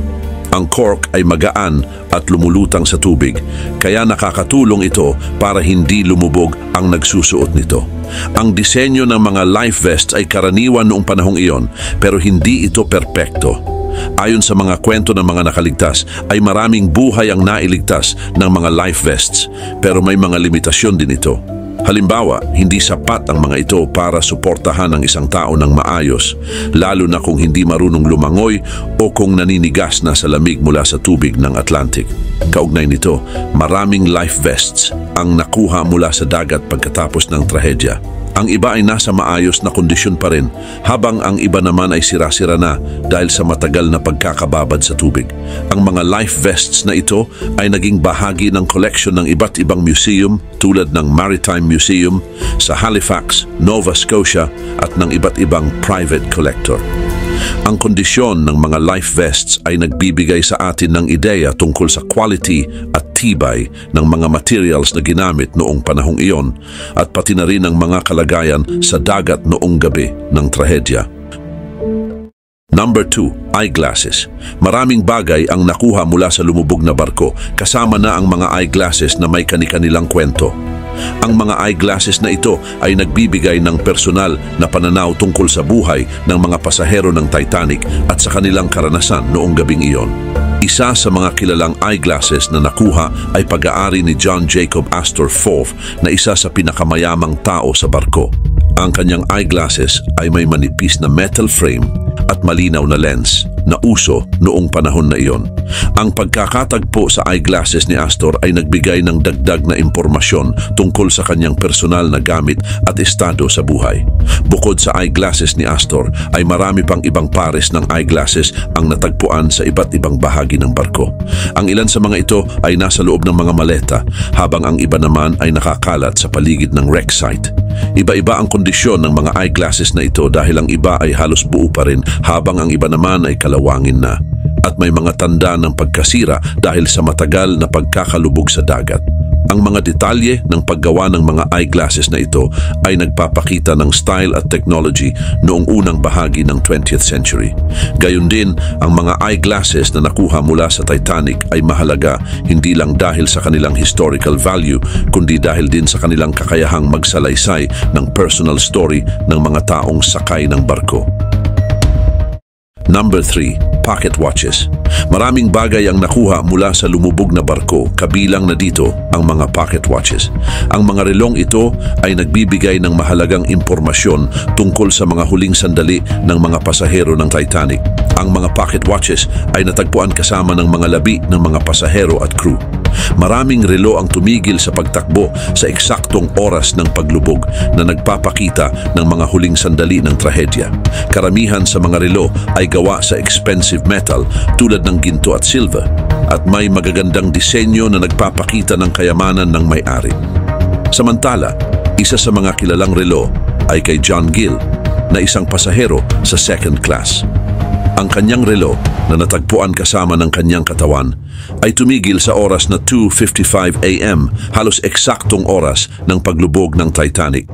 Ang cork ay magaan at lumulutang sa tubig, kaya nakakatulong ito para hindi lumubog ang nagsusuot nito. Ang disenyo ng mga life vests ay karaniwan noong panahong iyon, pero hindi ito perpekto. Ayon sa mga kwento ng mga nakaligtas, ay maraming buhay ang nailigtas ng mga life vests, pero may mga limitasyon din ito. Halimbawa, hindi sapat ang mga ito para suportahan ang isang tao ng maayos, lalo na kung hindi marunong lumangoy o kung naninigas na sa lamig mula sa tubig ng Atlantic. Kaugnay nito, maraming life vests ang nakuha mula sa dagat pagkatapos ng trahedya. Ang iba ay nasa maayos na kondisyon pa rin, habang ang iba naman ay sira-sira na dahil sa matagal na pagkakababad sa tubig. Ang mga life vests na ito ay naging bahagi ng collection ng iba't ibang museum tulad ng Maritime Museum sa Halifax, Nova Scotia at ng iba't ibang private collector. Ang kondisyon ng mga life vests ay nagbibigay sa atin ng ideya tungkol sa quality at tibay ng mga materials na ginamit noong panahong iyon at pati na rin ang mga kalagayan sa dagat noong gabi ng trahedya. Number 2, eyeglasses. Maraming bagay ang nakuha mula sa lumubog na barko, kasama na ang mga eyeglasses na may kani-kanilang kwento. Ang mga eyeglasses na ito ay nagbibigay ng personal na pananaw tungkol sa buhay ng mga pasahero ng Titanic at sa kanilang karanasan noong gabing iyon. Isa sa mga kilalang eyeglasses na nakuha ay pag-aari ni John Jacob Astor IV na isa sa pinakamayamang tao sa barko. Ang kanyang eyeglasses ay may manipis na metal frame at malinaw na lens na uso noong panahon na iyon. Ang pagkakatagpo sa eyeglasses ni Astor ay nagbigay ng dagdag na impormasyon tungkol sa kanyang personal na gamit at estado sa buhay. Bukod sa eyeglasses ni Astor ay marami pang ibang pares ng eyeglasses ang natagpuan sa iba't ibang bahagi ng barko. Ang ilan sa mga ito ay nasa loob ng mga maleta habang ang iba naman ay nakakalat sa paligid ng wreck site. Iba-iba ang kondisyon ng mga eyeglasses na ito dahil ang iba ay halos buo pa rin habang ang iba naman ay kalawangin na. At may mga tanda ng pagkasira dahil sa matagal na pagkakalubog sa dagat. Ang mga detalye ng paggawa ng mga eyeglasses na ito ay nagpapakita ng style at technology noong unang bahagi ng 20th century. Gayun din, ang mga eyeglasses na nakuha mula sa Titanic ay mahalaga hindi lang dahil sa kanilang historical value, kundi dahil din sa kanilang kakayahang magsalaysay ng personal story ng mga taong sakay ng barko. Number 3. Pocket watches. Maraming bagay ang nakuha mula sa lumubog na barko, kabilang na dito ang mga pocket watches. Ang mga relong ito ay nagbibigay ng mahalagang impormasyon tungkol sa mga huling sandali ng mga pasahero ng Titanic. Ang mga pocket watches ay natagpuan kasama ng mga labi ng mga pasahero at crew. Maraming relo ang tumigil sa pagtakbo sa eksaktong oras ng paglubog na nagpapakita ng mga huling sandali ng trahedya. Karamihan sa mga relo ay gawa sa expensive metal tulad ng ginto at silver at may magagandang disenyo na nagpapakita ng kayamanan ng may-ari. Samantala, isa sa mga kilalang relo ay kay John Gill na isang pasahero sa second class. Ang kanyang relo na natagpuan kasama ng kanyang katawan ay tumigil sa oras na 2:55 AM, halos eksaktong oras ng paglubog ng Titanic.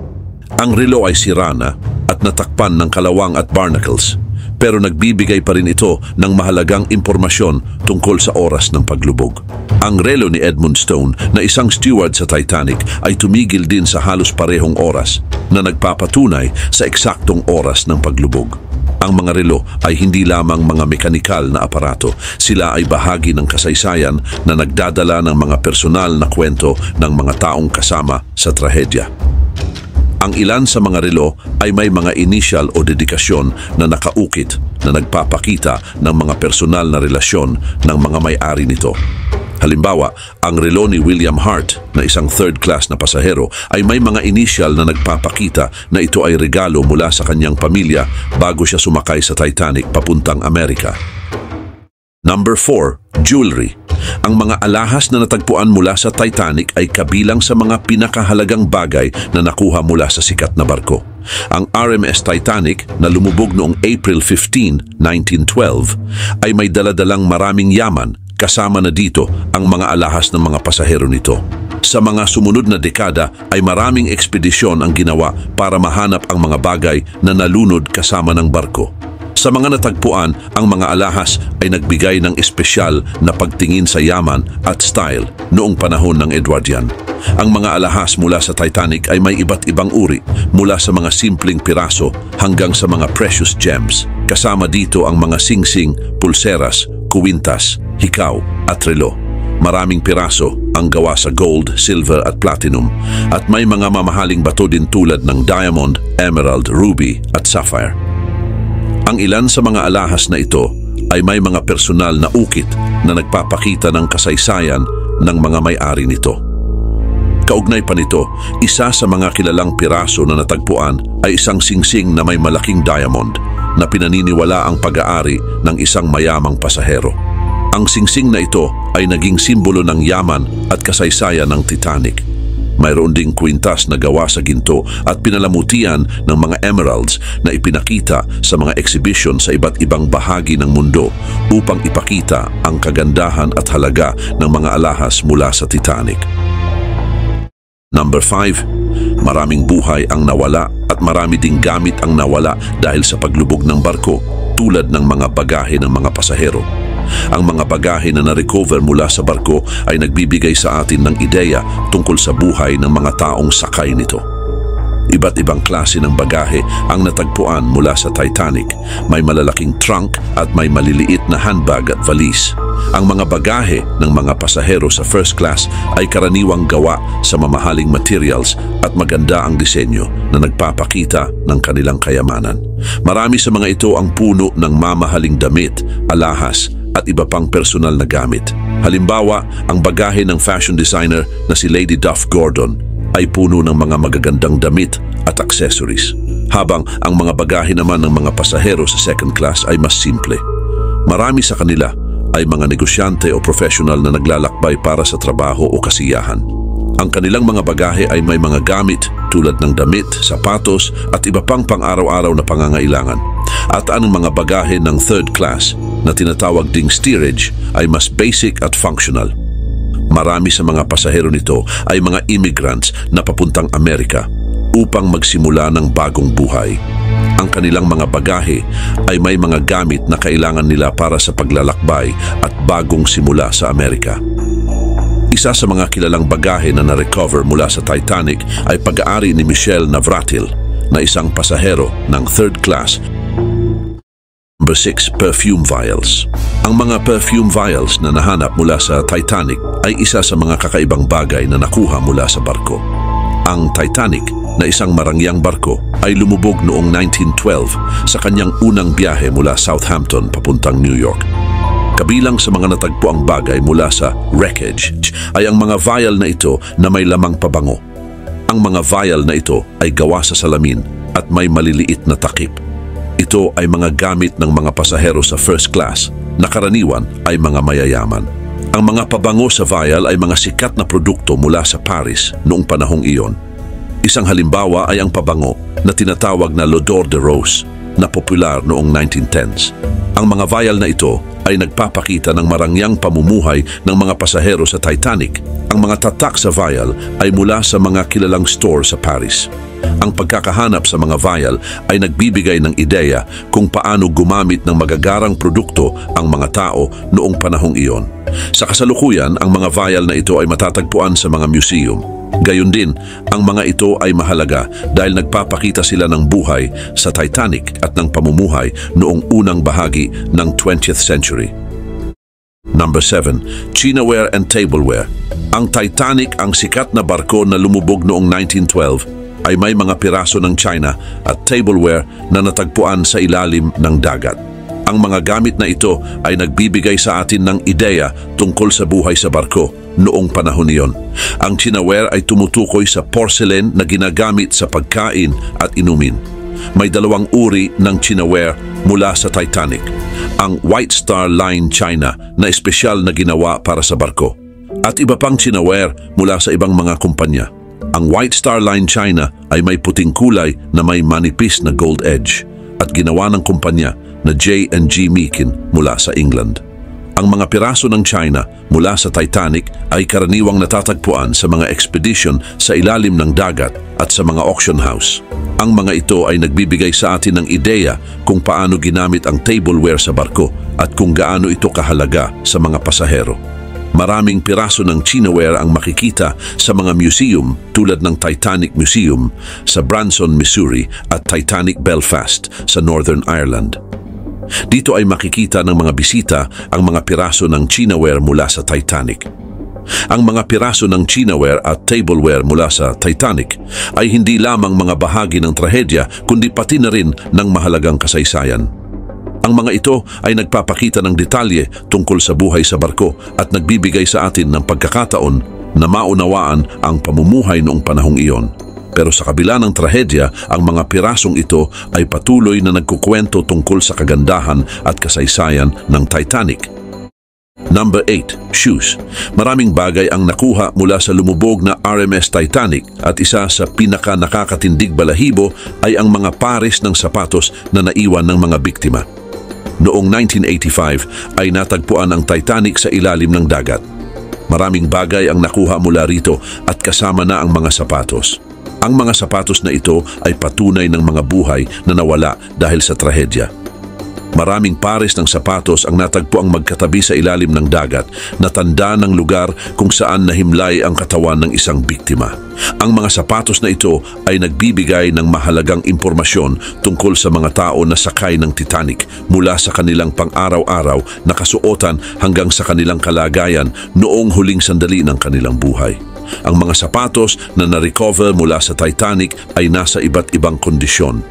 Ang relo ay sira na at natakpan ng kalawang at barnacles, pero nagbibigay pa rin ito ng mahalagang impormasyon tungkol sa oras ng paglubog. Ang relo ni Edmund Stone na isang steward sa Titanic ay tumigil din sa halos parehong oras na nagpapatunay sa eksaktong oras ng paglubog. Ang mga relo ay hindi lamang mga mekanikal na aparato. Sila ay bahagi ng kasaysayan na nagdadala ng mga personal na kwento ng mga taong kasama sa trahedya. Ang ilan sa mga relo ay may mga initial o dedikasyon na nakaukit na nagpapakita ng mga personal na relasyon ng mga may-ari nito. Halimbawa, ang relo ni William Hart na isang third class na pasahero ay may mga initial na nagpapakita na ito ay regalo mula sa kanyang pamilya bago siya sumakay sa Titanic papuntang Amerika. Number 4. Jewelry. Ang mga alahas na natagpuan mula sa Titanic ay kabilang sa mga pinakahalagang bagay na nakuha mula sa sikat na barko. Ang RMS Titanic na lumubog noong April 15, 1912 ay may daladalang maraming yaman, kasama na dito ang mga alahas ng mga pasahero nito. Sa mga sumunod na dekada ay maraming ekspedisyon ang ginawa para mahanap ang mga bagay na nalunod kasama ng barko. Sa mga natagpuan, ang mga alahas ay nagbigay ng espesyal na pagtingin sa yaman at style noong panahon ng Edwardian. Ang mga alahas mula sa Titanic ay may iba't ibang uri, mula sa mga simpleng piraso hanggang sa mga precious gems. Kasama dito ang mga singsing, pulseras, kuwintas, hikaw at relo. Maraming piraso ang gawa sa gold, silver at platinum, at may mga mamahaling bato din tulad ng diamond, emerald, ruby at sapphire. Ang ilan sa mga alahas na ito ay may mga personal na ukit na nagpapakita ng kasaysayan ng mga may-ari nito. Kaugnay pa nito, isa sa mga kilalang piraso na natagpuan ay isang singsing na may malaking diamond na pinaniniwala ang pag-aari ng isang mayamang pasahero. Ang singsing na ito ay naging simbolo ng yaman at kasaysayan ng Titanic. Mayroon ding kwintas na gawa sa ginto at pinalamutian ng mga emeralds na ipinakita sa mga exhibition sa iba't ibang bahagi ng mundo upang ipakita ang kagandahan at halaga ng mga alahas mula sa Titanic. Number 5. Maraming buhay ang nawala at marami ding gamit ang nawala dahil sa paglubog ng barko, tulad ng mga bagahe ng mga pasahero. Ang mga bagahe na na-recover mula sa barko ay nagbibigay sa atin ng ideya tungkol sa buhay ng mga taong sakay nito. Iba't ibang klase ng bagahe ang natagpuan mula sa Titanic. May malalaking trunk at may maliliit na handbag at valise. Ang mga bagahe ng mga pasahero sa first class ay karaniwang gawa sa mamahaling materials at maganda ang disenyo na nagpapakita ng kanilang kayamanan. Marami sa mga ito ang puno ng mamahaling damit, alahas at iba pang personal na gamit. Halimbawa, ang bagahe ng fashion designer na si Lady Duff Gordon ay puno ng mga magagandang damit at accessories. Habang ang mga bagahe naman ng mga pasahero sa second class ay mas simple. Marami sa kanila ay mga negosyante o professional na naglalakbay para sa trabaho o kasiyahan. Ang kanilang mga bagahe ay may mga gamit tulad ng damit, sapatos at iba pang pang-araw-araw na pangangailangan. At ang mga bagahe ng third class na tinatawag ding steerage ay mas basic at functional. Marami sa mga pasahero nito ay mga immigrants na papuntang Amerika upang magsimula ng bagong buhay. Ang kanilang mga bagahe ay may mga gamit na kailangan nila para sa paglalakbay at bagong simula sa Amerika. Isa sa mga kilalang bagahe na na-recover mula sa Titanic ay pag-aari ni Michelle Navratil na isang pasahero ng third class. Number 6, perfume vials. Ang mga perfume vials na nahanap mula sa Titanic ay isa sa mga kakaibang bagay na nakuha mula sa barko. Ang Titanic, na isang marangyang barko, ay lumubog noong 1912 sa kanyang unang biyahe mula Southampton papuntang New York. Kabilang sa mga natagpuang bagay mula sa wreckage ay ang mga vial na ito na may lamang pabango. Ang mga vial na ito ay gawa sa salamin at may maliliit na takip. Ito ay mga gamit ng mga pasahero sa first class na karaniwan ay mga mayayaman. Ang mga pabango sa vial ay mga sikat na produkto mula sa Paris noong panahong iyon. Isang halimbawa ay ang pabango na tinatawag na L'Odeur de Rose na popular noong 1910s. Ang mga vial na ito ay nagpapakita ng marangyang pamumuhay ng mga pasahero sa Titanic. Ang mga tatak sa vial ay mula sa mga kilalang store sa Paris. Ang pagkakahanap sa mga vial ay nagbibigay ng ideya kung paano gumamit ng magagarang produkto ang mga tao noong panahong iyon. Sa kasalukuyan, ang mga vial na ito ay matatagpuan sa mga museum. Gayun din, ang mga ito ay mahalaga dahil nagpapakita sila ng buhay sa Titanic at ng pamumuhay noong unang bahagi ng 20th century. Number 7, Chinaware and Tableware. Ang Titanic, ang sikat na barko na lumubog noong 1912, ay may mga piraso ng china at tableware na natagpuan sa ilalim ng dagat. Ang mga gamit na ito ay nagbibigay sa atin ng ideya tungkol sa buhay sa barko noong panahon niyon. Ang chinaware ay tumutukoy sa porcelain na ginagamit sa pagkain at inumin. May dalawang uri ng chinaware mula sa Titanic. Ang White Star Line China na espesyal na ginawa para sa barko. At iba pang chinaware mula sa ibang mga kumpanya. Ang White Star Line China ay may puting kulay na may manipis na gold edge at ginawa ng kumpanya na J&G Meakin mula sa England. Ang mga piraso ng China mula sa Titanic ay karaniwang natatagpuan sa mga expedition sa ilalim ng dagat at sa mga auction house. Ang mga ito ay nagbibigay sa atin ng ideya kung paano ginamit ang tableware sa barko at kung gaano ito kahalaga sa mga pasahero. Maraming piraso ng chinaware ang makikita sa mga museum tulad ng Titanic Museum sa Branson, Missouri at Titanic Belfast sa Northern Ireland. Dito ay makikita ng mga bisita ang mga piraso ng chinaware mula sa Titanic. Ang mga piraso ng chinaware at tableware mula sa Titanic ay hindi lamang mga bahagi ng trahedya kundi pati na rin ng mahalagang kasaysayan. Ang mga ito ay nagpapakita ng detalye tungkol sa buhay sa barko at nagbibigay sa atin ng pagkakataon na maunawaan ang pamumuhay noong panahong iyon. Pero sa kabila ng trahedya, ang mga pirasong ito ay patuloy na nagkukwento tungkol sa kagandahan at kasaysayan ng Titanic. Number 8, shoes. Maraming bagay ang nakuha mula sa lumubog na RMS Titanic at isa sa pinaka-nakakatindig balahibo ay ang mga pares ng sapatos na naiwan ng mga biktima. Noong 1985 ay natagpuan ang Titanic sa ilalim ng dagat. Maraming bagay ang nakuha mula rito at kasama na ang mga sapatos. Ang mga sapatos na ito ay patunay ng mga buhay na nawala dahil sa trahedya. Maraming pares ng sapatos ang natagpo ang magkatabi sa ilalim ng dagat na tanda ng lugar kung saan nahimlay ang katawan ng isang biktima. Ang mga sapatos na ito ay nagbibigay ng mahalagang impormasyon tungkol sa mga tao na sakay ng Titanic mula sa kanilang pang-araw-araw na kasuotan hanggang sa kanilang kalagayan noong huling sandali ng kanilang buhay. Ang mga sapatos na na-recover mula sa Titanic ay nasa iba't ibang kondisyon.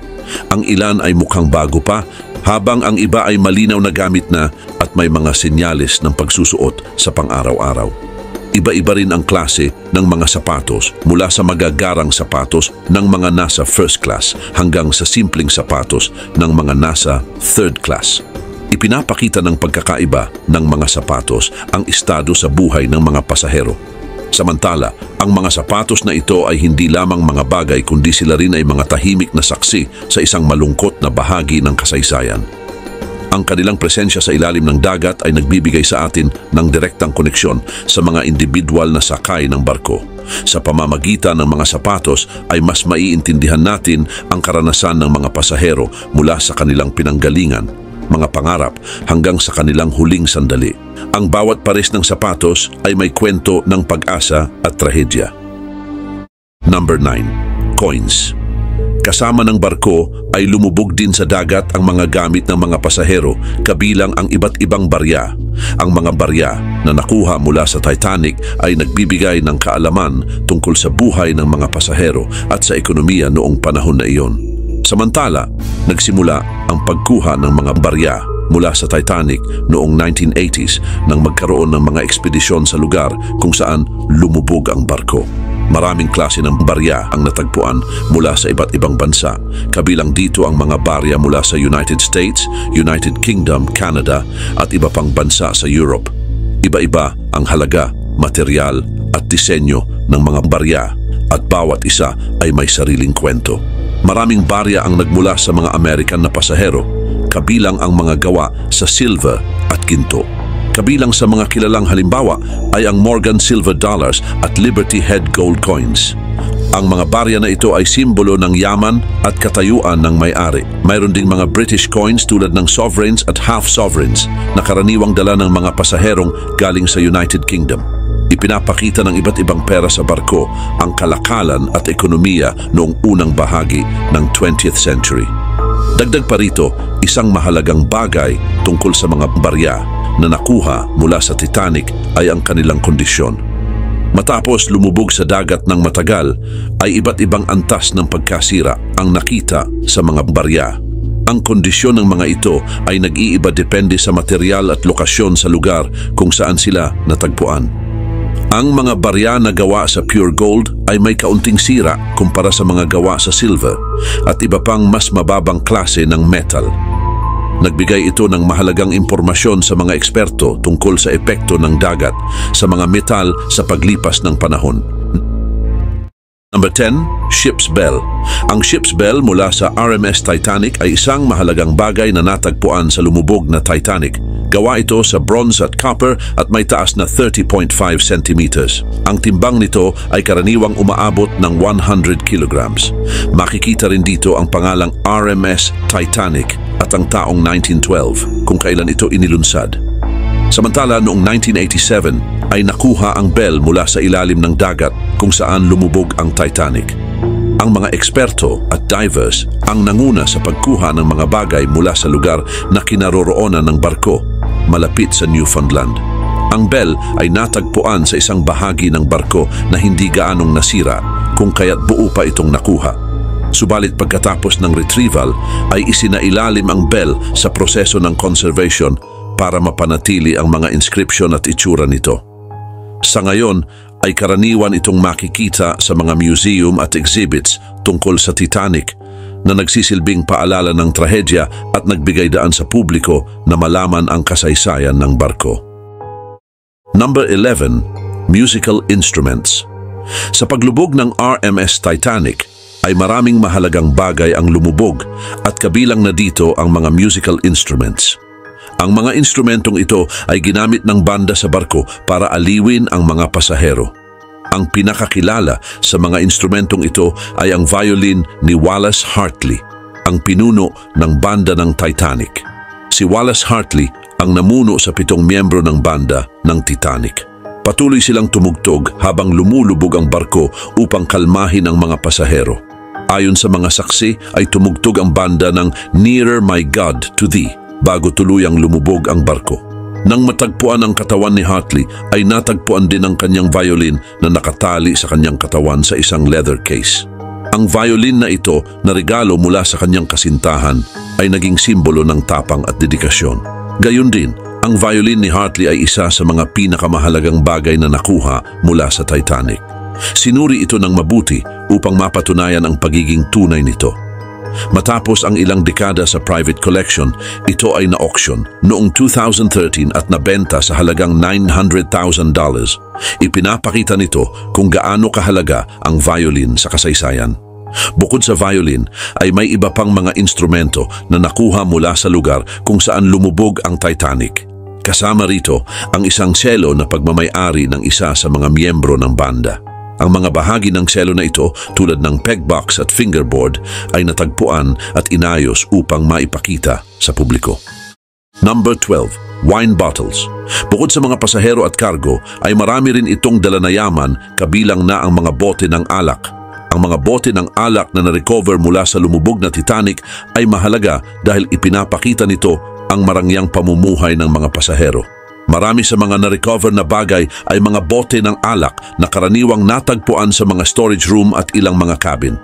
Ang ilan ay mukhang bago pa, habang ang iba ay malinaw na gamit na at may mga senyales ng pagsusuot sa pang-araw-araw. Iba-iba rin ang klase ng mga sapatos mula sa magagarang sapatos ng mga nasa first class hanggang sa simpleng sapatos ng mga nasa third class. Ipinapakita ng pagkakaiba ng mga sapatos ang estado sa buhay ng mga pasahero. Samantala, ang mga sapatos na ito ay hindi lamang mga bagay kundi sila rin ay mga tahimik na saksi sa isang malungkot na bahagi ng kasaysayan. Ang kanilang presensya sa ilalim ng dagat ay nagbibigay sa atin ng direktang koneksyon sa mga individual na sakay ng barko. Sa pamamagitan ng mga sapatos ay mas maiintindihan natin ang karanasan ng mga pasahero mula sa kanilang pinanggalingan, mga pangarap hanggang sa kanilang huling sandali. Ang bawat pares ng sapatos ay may kwento ng pag-asa at trahedya. Number 9. Coins. Kasama ng barko ay lumubog din sa dagat ang mga gamit ng mga pasahero kabilang ang iba't ibang barya. Ang mga barya na nakuha mula sa Titanic ay nagbibigay ng kaalaman tungkol sa buhay ng mga pasahero at sa ekonomiya noong panahon na iyon. Samantala, nagsimula ang pagkuha ng mga barya mula sa Titanic noong 1980s nang magkaroon ng mga ekspedisyon sa lugar kung saan lumubog ang barko. Maraming klase ng barya ang natagpuan mula sa iba't ibang bansa. Kabilang dito ang mga barya mula sa United States, United Kingdom, Canada at iba pang bansa sa Europe. Iba-iba ang halaga, material at disenyo ng mga barya at bawat isa ay may sariling kwento. Maraming barya ang nagmula sa mga American na pasahero, kabilang ang mga gawa sa silver at ginto. Kabilang sa mga kilalang halimbawa ay ang Morgan Silver Dollars at Liberty Head Gold Coins. Ang mga barya na ito ay simbolo ng yaman at katayuan ng may-ari. Mayroon ding mga British coins tulad ng sovereigns at half-sovereigns na karaniwang dala ng mga pasaherong galing sa United Kingdom. Ipinapakita ng iba't ibang pera sa barko ang kalakalan at ekonomiya noong unang bahagi ng 20th century. Dagdag pa rito, isang mahalagang bagay tungkol sa mga barya na nakuha mula sa Titanic ay ang kanilang kondisyon. Matapos lumubog sa dagat ng matagal, ay iba't ibang antas ng pagkasira ang nakita sa mga barya. Ang kondisyon ng mga ito ay nag-iiba depende sa material at lokasyon sa lugar kung saan sila natagpuan. Ang mga barya na gawa sa pure gold ay may kaunting sira kumpara sa mga gawa sa silver at iba pang mas mababang klase ng metal. Nagbigay ito ng mahalagang impormasyon sa mga eksperto tungkol sa epekto ng dagat sa mga metal sa paglipas ng panahon. Number 10, Ship's Bell. Ang Ship's Bell mula sa RMS Titanic ay isang mahalagang bagay na natagpuan sa lumubog na Titanic. Gawa ito sa bronze at copper at may taas na 30.5 centimeters. Ang timbang nito ay karaniwang umaabot ng 100 kilograms. Makikita rin dito ang pangalang RMS Titanic at ang taong 1912 kung kailan ito inilunsad. Samantala noong 1987 ay nakuha ang bell mula sa ilalim ng dagat kung saan lumubog ang Titanic. Ang mga eksperto at divers ang nanguna sa pagkuha ng mga bagay mula sa lugar na kinaroroonan ng barko malapit sa Newfoundland. Ang bell ay natagpuan sa isang bahagi ng barko na hindi gaanong nasira kung kaya't buo pa itong nakuha. Subalit pagkatapos ng retrieval ay isinailalim ang bell sa proseso ng conservation para mapanatili ang mga inscription at itsura nito. Sa ngayon ay karaniwan itong makikita sa mga museum at exhibits tungkol sa Titanic na nagsisilbing paalala ng trahedya at nagbigay daan sa publiko na malaman ang kasaysayan ng barko. Number 11, Musical Instruments. Sa paglubog ng RMS Titanic ay maraming mahalagang bagay ang lumubog at kabilang na dito ang mga musical instruments. Ang mga instrumentong ito ay ginamit ng banda sa barko para aliwin ang mga pasahero. Ang pinakakilala sa mga instrumentong ito ay ang violin ni Wallace Hartley, ang pinuno ng banda ng Titanic. Si Wallace Hartley ang namuno sa 7 miyembro ng banda ng Titanic. Patuloy silang tumugtog habang lumulubog ang barko upang kalmahin ang mga pasahero. Ayon sa mga saksi ay tumugtog ang banda ng Nearer My God to Thee bago tuluyang lumubog ang barko. Nang matagpuan ang katawan ni Hartley ay natagpuan din ang kanyang violin na nakatali sa kanyang katawan sa isang leather case. Ang violin na ito na regalo mula sa kanyang kasintahan ay naging simbolo ng tapang at dedikasyon. Gayun din, ang violin ni Hartley ay isa sa mga pinakamahalagang bagay na nakuha mula sa Titanic. Sinuri ito ng mabuti upang mapatunayan ang pagiging tunay nito. Matapos ang ilang dekada sa private collection, ito ay na-auction noong 2013 at nabenta sa halagang $900,000. Ipinapakita nito kung gaano kahalaga ang violin sa kasaysayan. Bukod sa violin, ay may iba pang mga instrumento na nakuha mula sa lugar kung saan lumubog ang Titanic. Kasama rito ang isang cello na pagmamay-ari ng isa sa mga miyembro ng banda. Ang mga bahagi ng cello na ito tulad ng pegbox at fingerboard ay natagpuan at inayos upang maipakita sa publiko. Number 12. Wine bottles. Bukod sa mga pasahero at kargo, ay marami rin itong dala na yaman kabilang na ang mga bote ng alak. Ang mga bote ng alak na na-recover mula sa lumubog na Titanic ay mahalaga dahil ipinapakita nito ang marangyang pamumuhay ng mga pasahero. Marami sa mga na-recover na bagay ay mga bote ng alak na karaniwang natagpuan sa mga storage room at ilang mga cabin.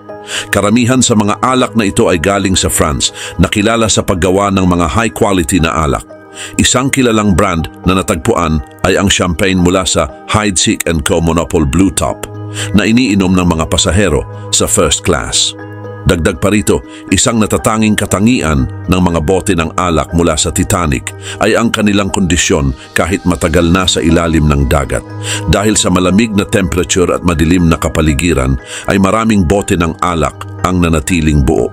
Karamihan sa mga alak na ito ay galing sa France na kilala sa paggawa ng mga high-quality na alak. Isang kilalang brand na natagpuan ay ang champagne mula sa Heidsieck & Co. Monopole Blue Top na iniinom ng mga pasahero sa first class. Dagdag pa rito, isang natatanging katangian ng mga bote ng alak mula sa Titanic ay ang kanilang kondisyon kahit matagal na sa ilalim ng dagat. Dahil sa malamig na temperature at madilim na kapaligiran, ay maraming bote ng alak ang nanatiling buo.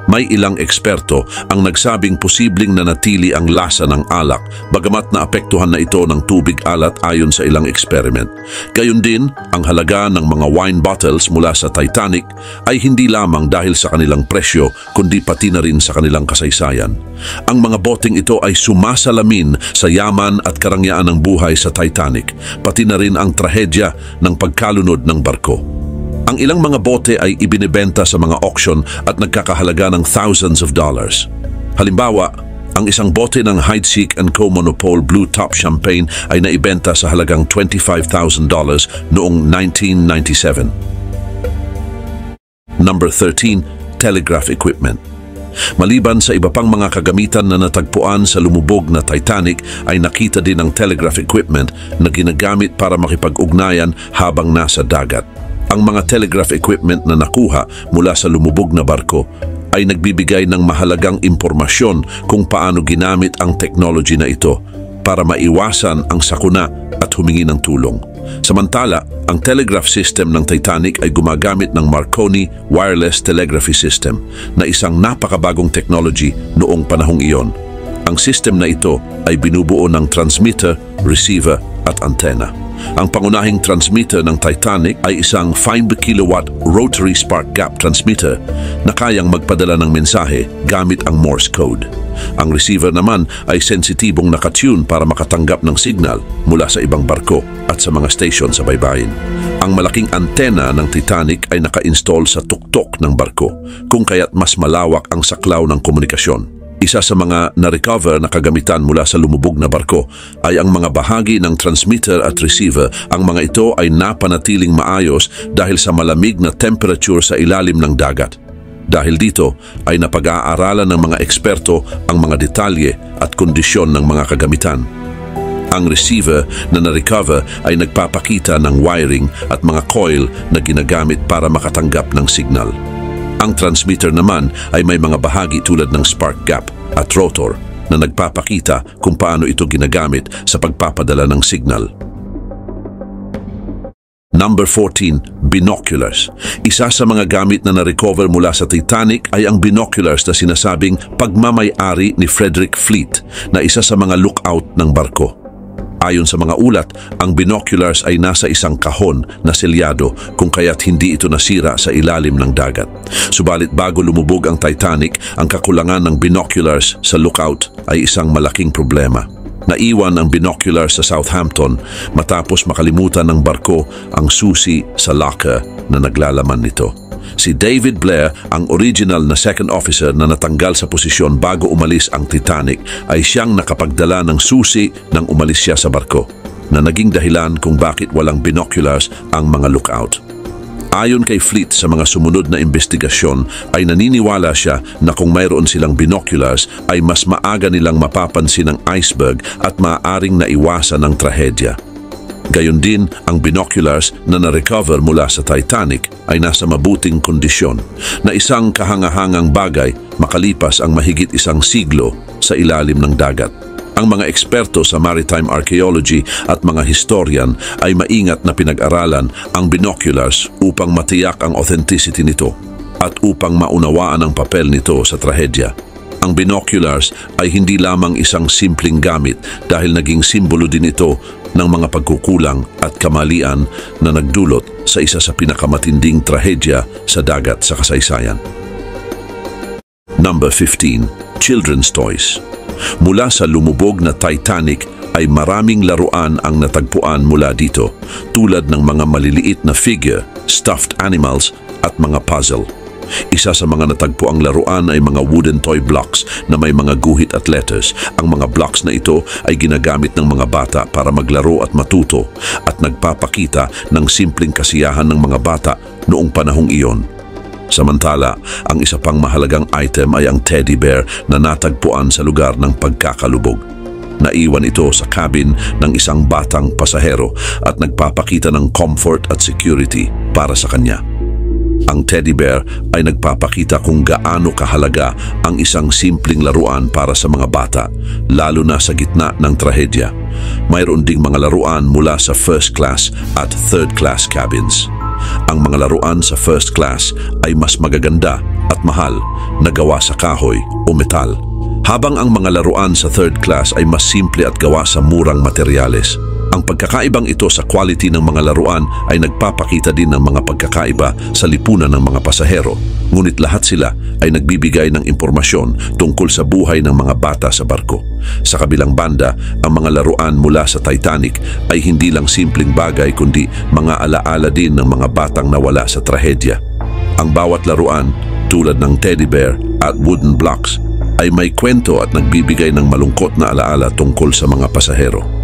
May ilang eksperto ang nagsabing posibleng nanatili ang lasa ng alak bagamat naapektuhan na ito ng tubig alat ayon sa ilang experiment. Gayun din, ang halaga ng mga wine bottles mula sa Titanic ay hindi lamang dahil sa kanilang presyo kundi pati na rin sa kanilang kasaysayan. Ang mga boteng ito ay sumasalamin sa yaman at karangyaan ng buhay sa Titanic, pati na rin ang trahedya ng pagkalunod ng barko. Ang ilang mga bote ay ibinebenta sa mga auction at nagkakahalaga ng thousands of dollars. Halimbawa, ang isang bote ng Heidsieck & Co. Monopole Blue Top Champagne ay naibenta sa halagang $25,000 noong 1997. Number 13. Telegraph equipment. Maliban sa iba pang mga kagamitan na natagpuan sa lumubog na Titanic, ay nakita din ang telegraph equipment na ginagamit para makipag-ugnayan habang nasa dagat. Ang mga telegraph equipment na nakuha mula sa lumubog na barko ay nagbibigay ng mahalagang impormasyon kung paano ginamit ang technology na ito para maiwasan ang sakuna at humingi ng tulong. Samantala, ang telegraph system ng Titanic ay gumagamit ng Marconi Wireless Telegraphy System na isang napakabagong technology noong panahong iyon. Ang system na ito ay binubuo ng transmitter, receiver at antena. Ang pangunahing transmitter ng Titanic ay isang 5 kilowatt rotary spark gap transmitter na kayang magpadala ng mensahe gamit ang Morse code. Ang receiver naman ay sensitibong nakatune para makatanggap ng signal mula sa ibang barko at sa mga station sa baybayin. Ang malaking antena ng Titanic ay naka-install sa tuktok ng barko, kung kaya't mas malawak ang saklaw ng komunikasyon. Isa sa mga na-recover na kagamitan mula sa lumubog na barko ay ang mga bahagi ng transmitter at receiver. Ang mga ito ay napanatiling maayos dahil sa malamig na temperature sa ilalim ng dagat. Dahil dito ay napag-aaralan ng mga eksperto ang mga detalye at kondisyon ng mga kagamitan. Ang receiver na na-recover ay nagpapakita ng wiring at mga coil na ginagamit para makatanggap ng signal. Ang transmitter naman ay may mga bahagi tulad ng spark gap at rotor na nagpapakita kung paano ito ginagamit sa pagpapadala ng signal. Number 14. Binoculars. Isa sa mga gamit na na-recover mula sa Titanic ay ang binoculars na sinasabing pagmamay-ari ni Frederick Fleet na isa sa mga lookout ng barko. Ayon sa mga ulat, ang binoculars ay nasa isang kahon na selyado kung kaya't hindi ito nasira sa ilalim ng dagat. Subalit bago lumubog ang Titanic, ang kakulangan ng binoculars sa lookout ay isang malaking problema. Naiwan ang binoculars sa Southampton matapos makalimutan ng barko ang susi sa locker na naglalaman nito. Si David Blair, ang original na second officer na natanggal sa posisyon bago umalis ang Titanic, ay siyang nakapagdala ng susi nang umalis siya sa barko, na naging dahilan kung bakit walang binoculars ang mga lookout. Ayon kay Fleet sa mga sumunod na investigasyon ay naniniwala siya na kung mayroon silang binoculars ay mas maaga nilang mapapansin ang iceberg at maaaring naiwasan ang trahedya. Gayon din, ang binoculars na na-recover mula sa Titanic ay nasa mabuting kondisyon na isang kahangahangang bagay makalipas ang mahigit isang siglo sa ilalim ng dagat. Ang mga eksperto sa maritime archaeology at mga historian ay maingat na pinag-aralan ang binoculars upang matiyak ang authenticity nito at upang maunawaan ang papel nito sa trahedya. Ang binoculars ay hindi lamang isang simpleng gamit dahil naging simbolo din ito ng mga pagkukulang at kamalian na nagdulot sa isa sa pinakamatinding trahedya sa dagat sa kasaysayan. Number 15. Children's Toys. Mula sa lumubog na Titanic ay maraming laruan ang natagpuan mula dito, tulad ng mga maliliit na figure, stuffed animals at mga puzzle. Isa sa mga natagpuang laruan ay mga wooden toy blocks na may mga guhit at letters. Ang mga blocks na ito ay ginagamit ng mga bata para maglaro at matuto at nagpapakita ng simpleng kasiyahan ng mga bata noong panahong iyon. Samantala, ang isa pang mahalagang item ay ang teddy bear na natagpuan sa lugar ng pagkakalubog. Naiwan ito sa cabin ng isang batang pasahero at nagpapakita ng comfort at security para sa kanya. Ang teddy bear ay nagpapakita kung gaano kahalaga ang isang simpleng laruan para sa mga bata, lalo na sa gitna ng trahedya. Mayroon ding mga laruan mula sa first class at third class cabins. Ang mga laruan sa first class ay mas magaganda at mahal na gawa sa kahoy o metal, habang ang mga laruan sa third class ay mas simple at gawa sa murang materyales. Ang pagkakaibang ito sa quality ng mga laruan ay nagpapakita din ng mga pagkakaiba sa lipunan ng mga pasahero, ngunit lahat sila ay nagbibigay ng impormasyon tungkol sa buhay ng mga bata sa barko. Sa kabilang banda, ang mga laruan mula sa Titanic ay hindi lang simpleng bagay kundi mga alaala din ng mga batang nawala sa trahedya. Ang bawat laruan, tulad ng teddy bear at wooden blocks, ay may kwento at nagbibigay ng malungkot na alaala tungkol sa mga pasahero.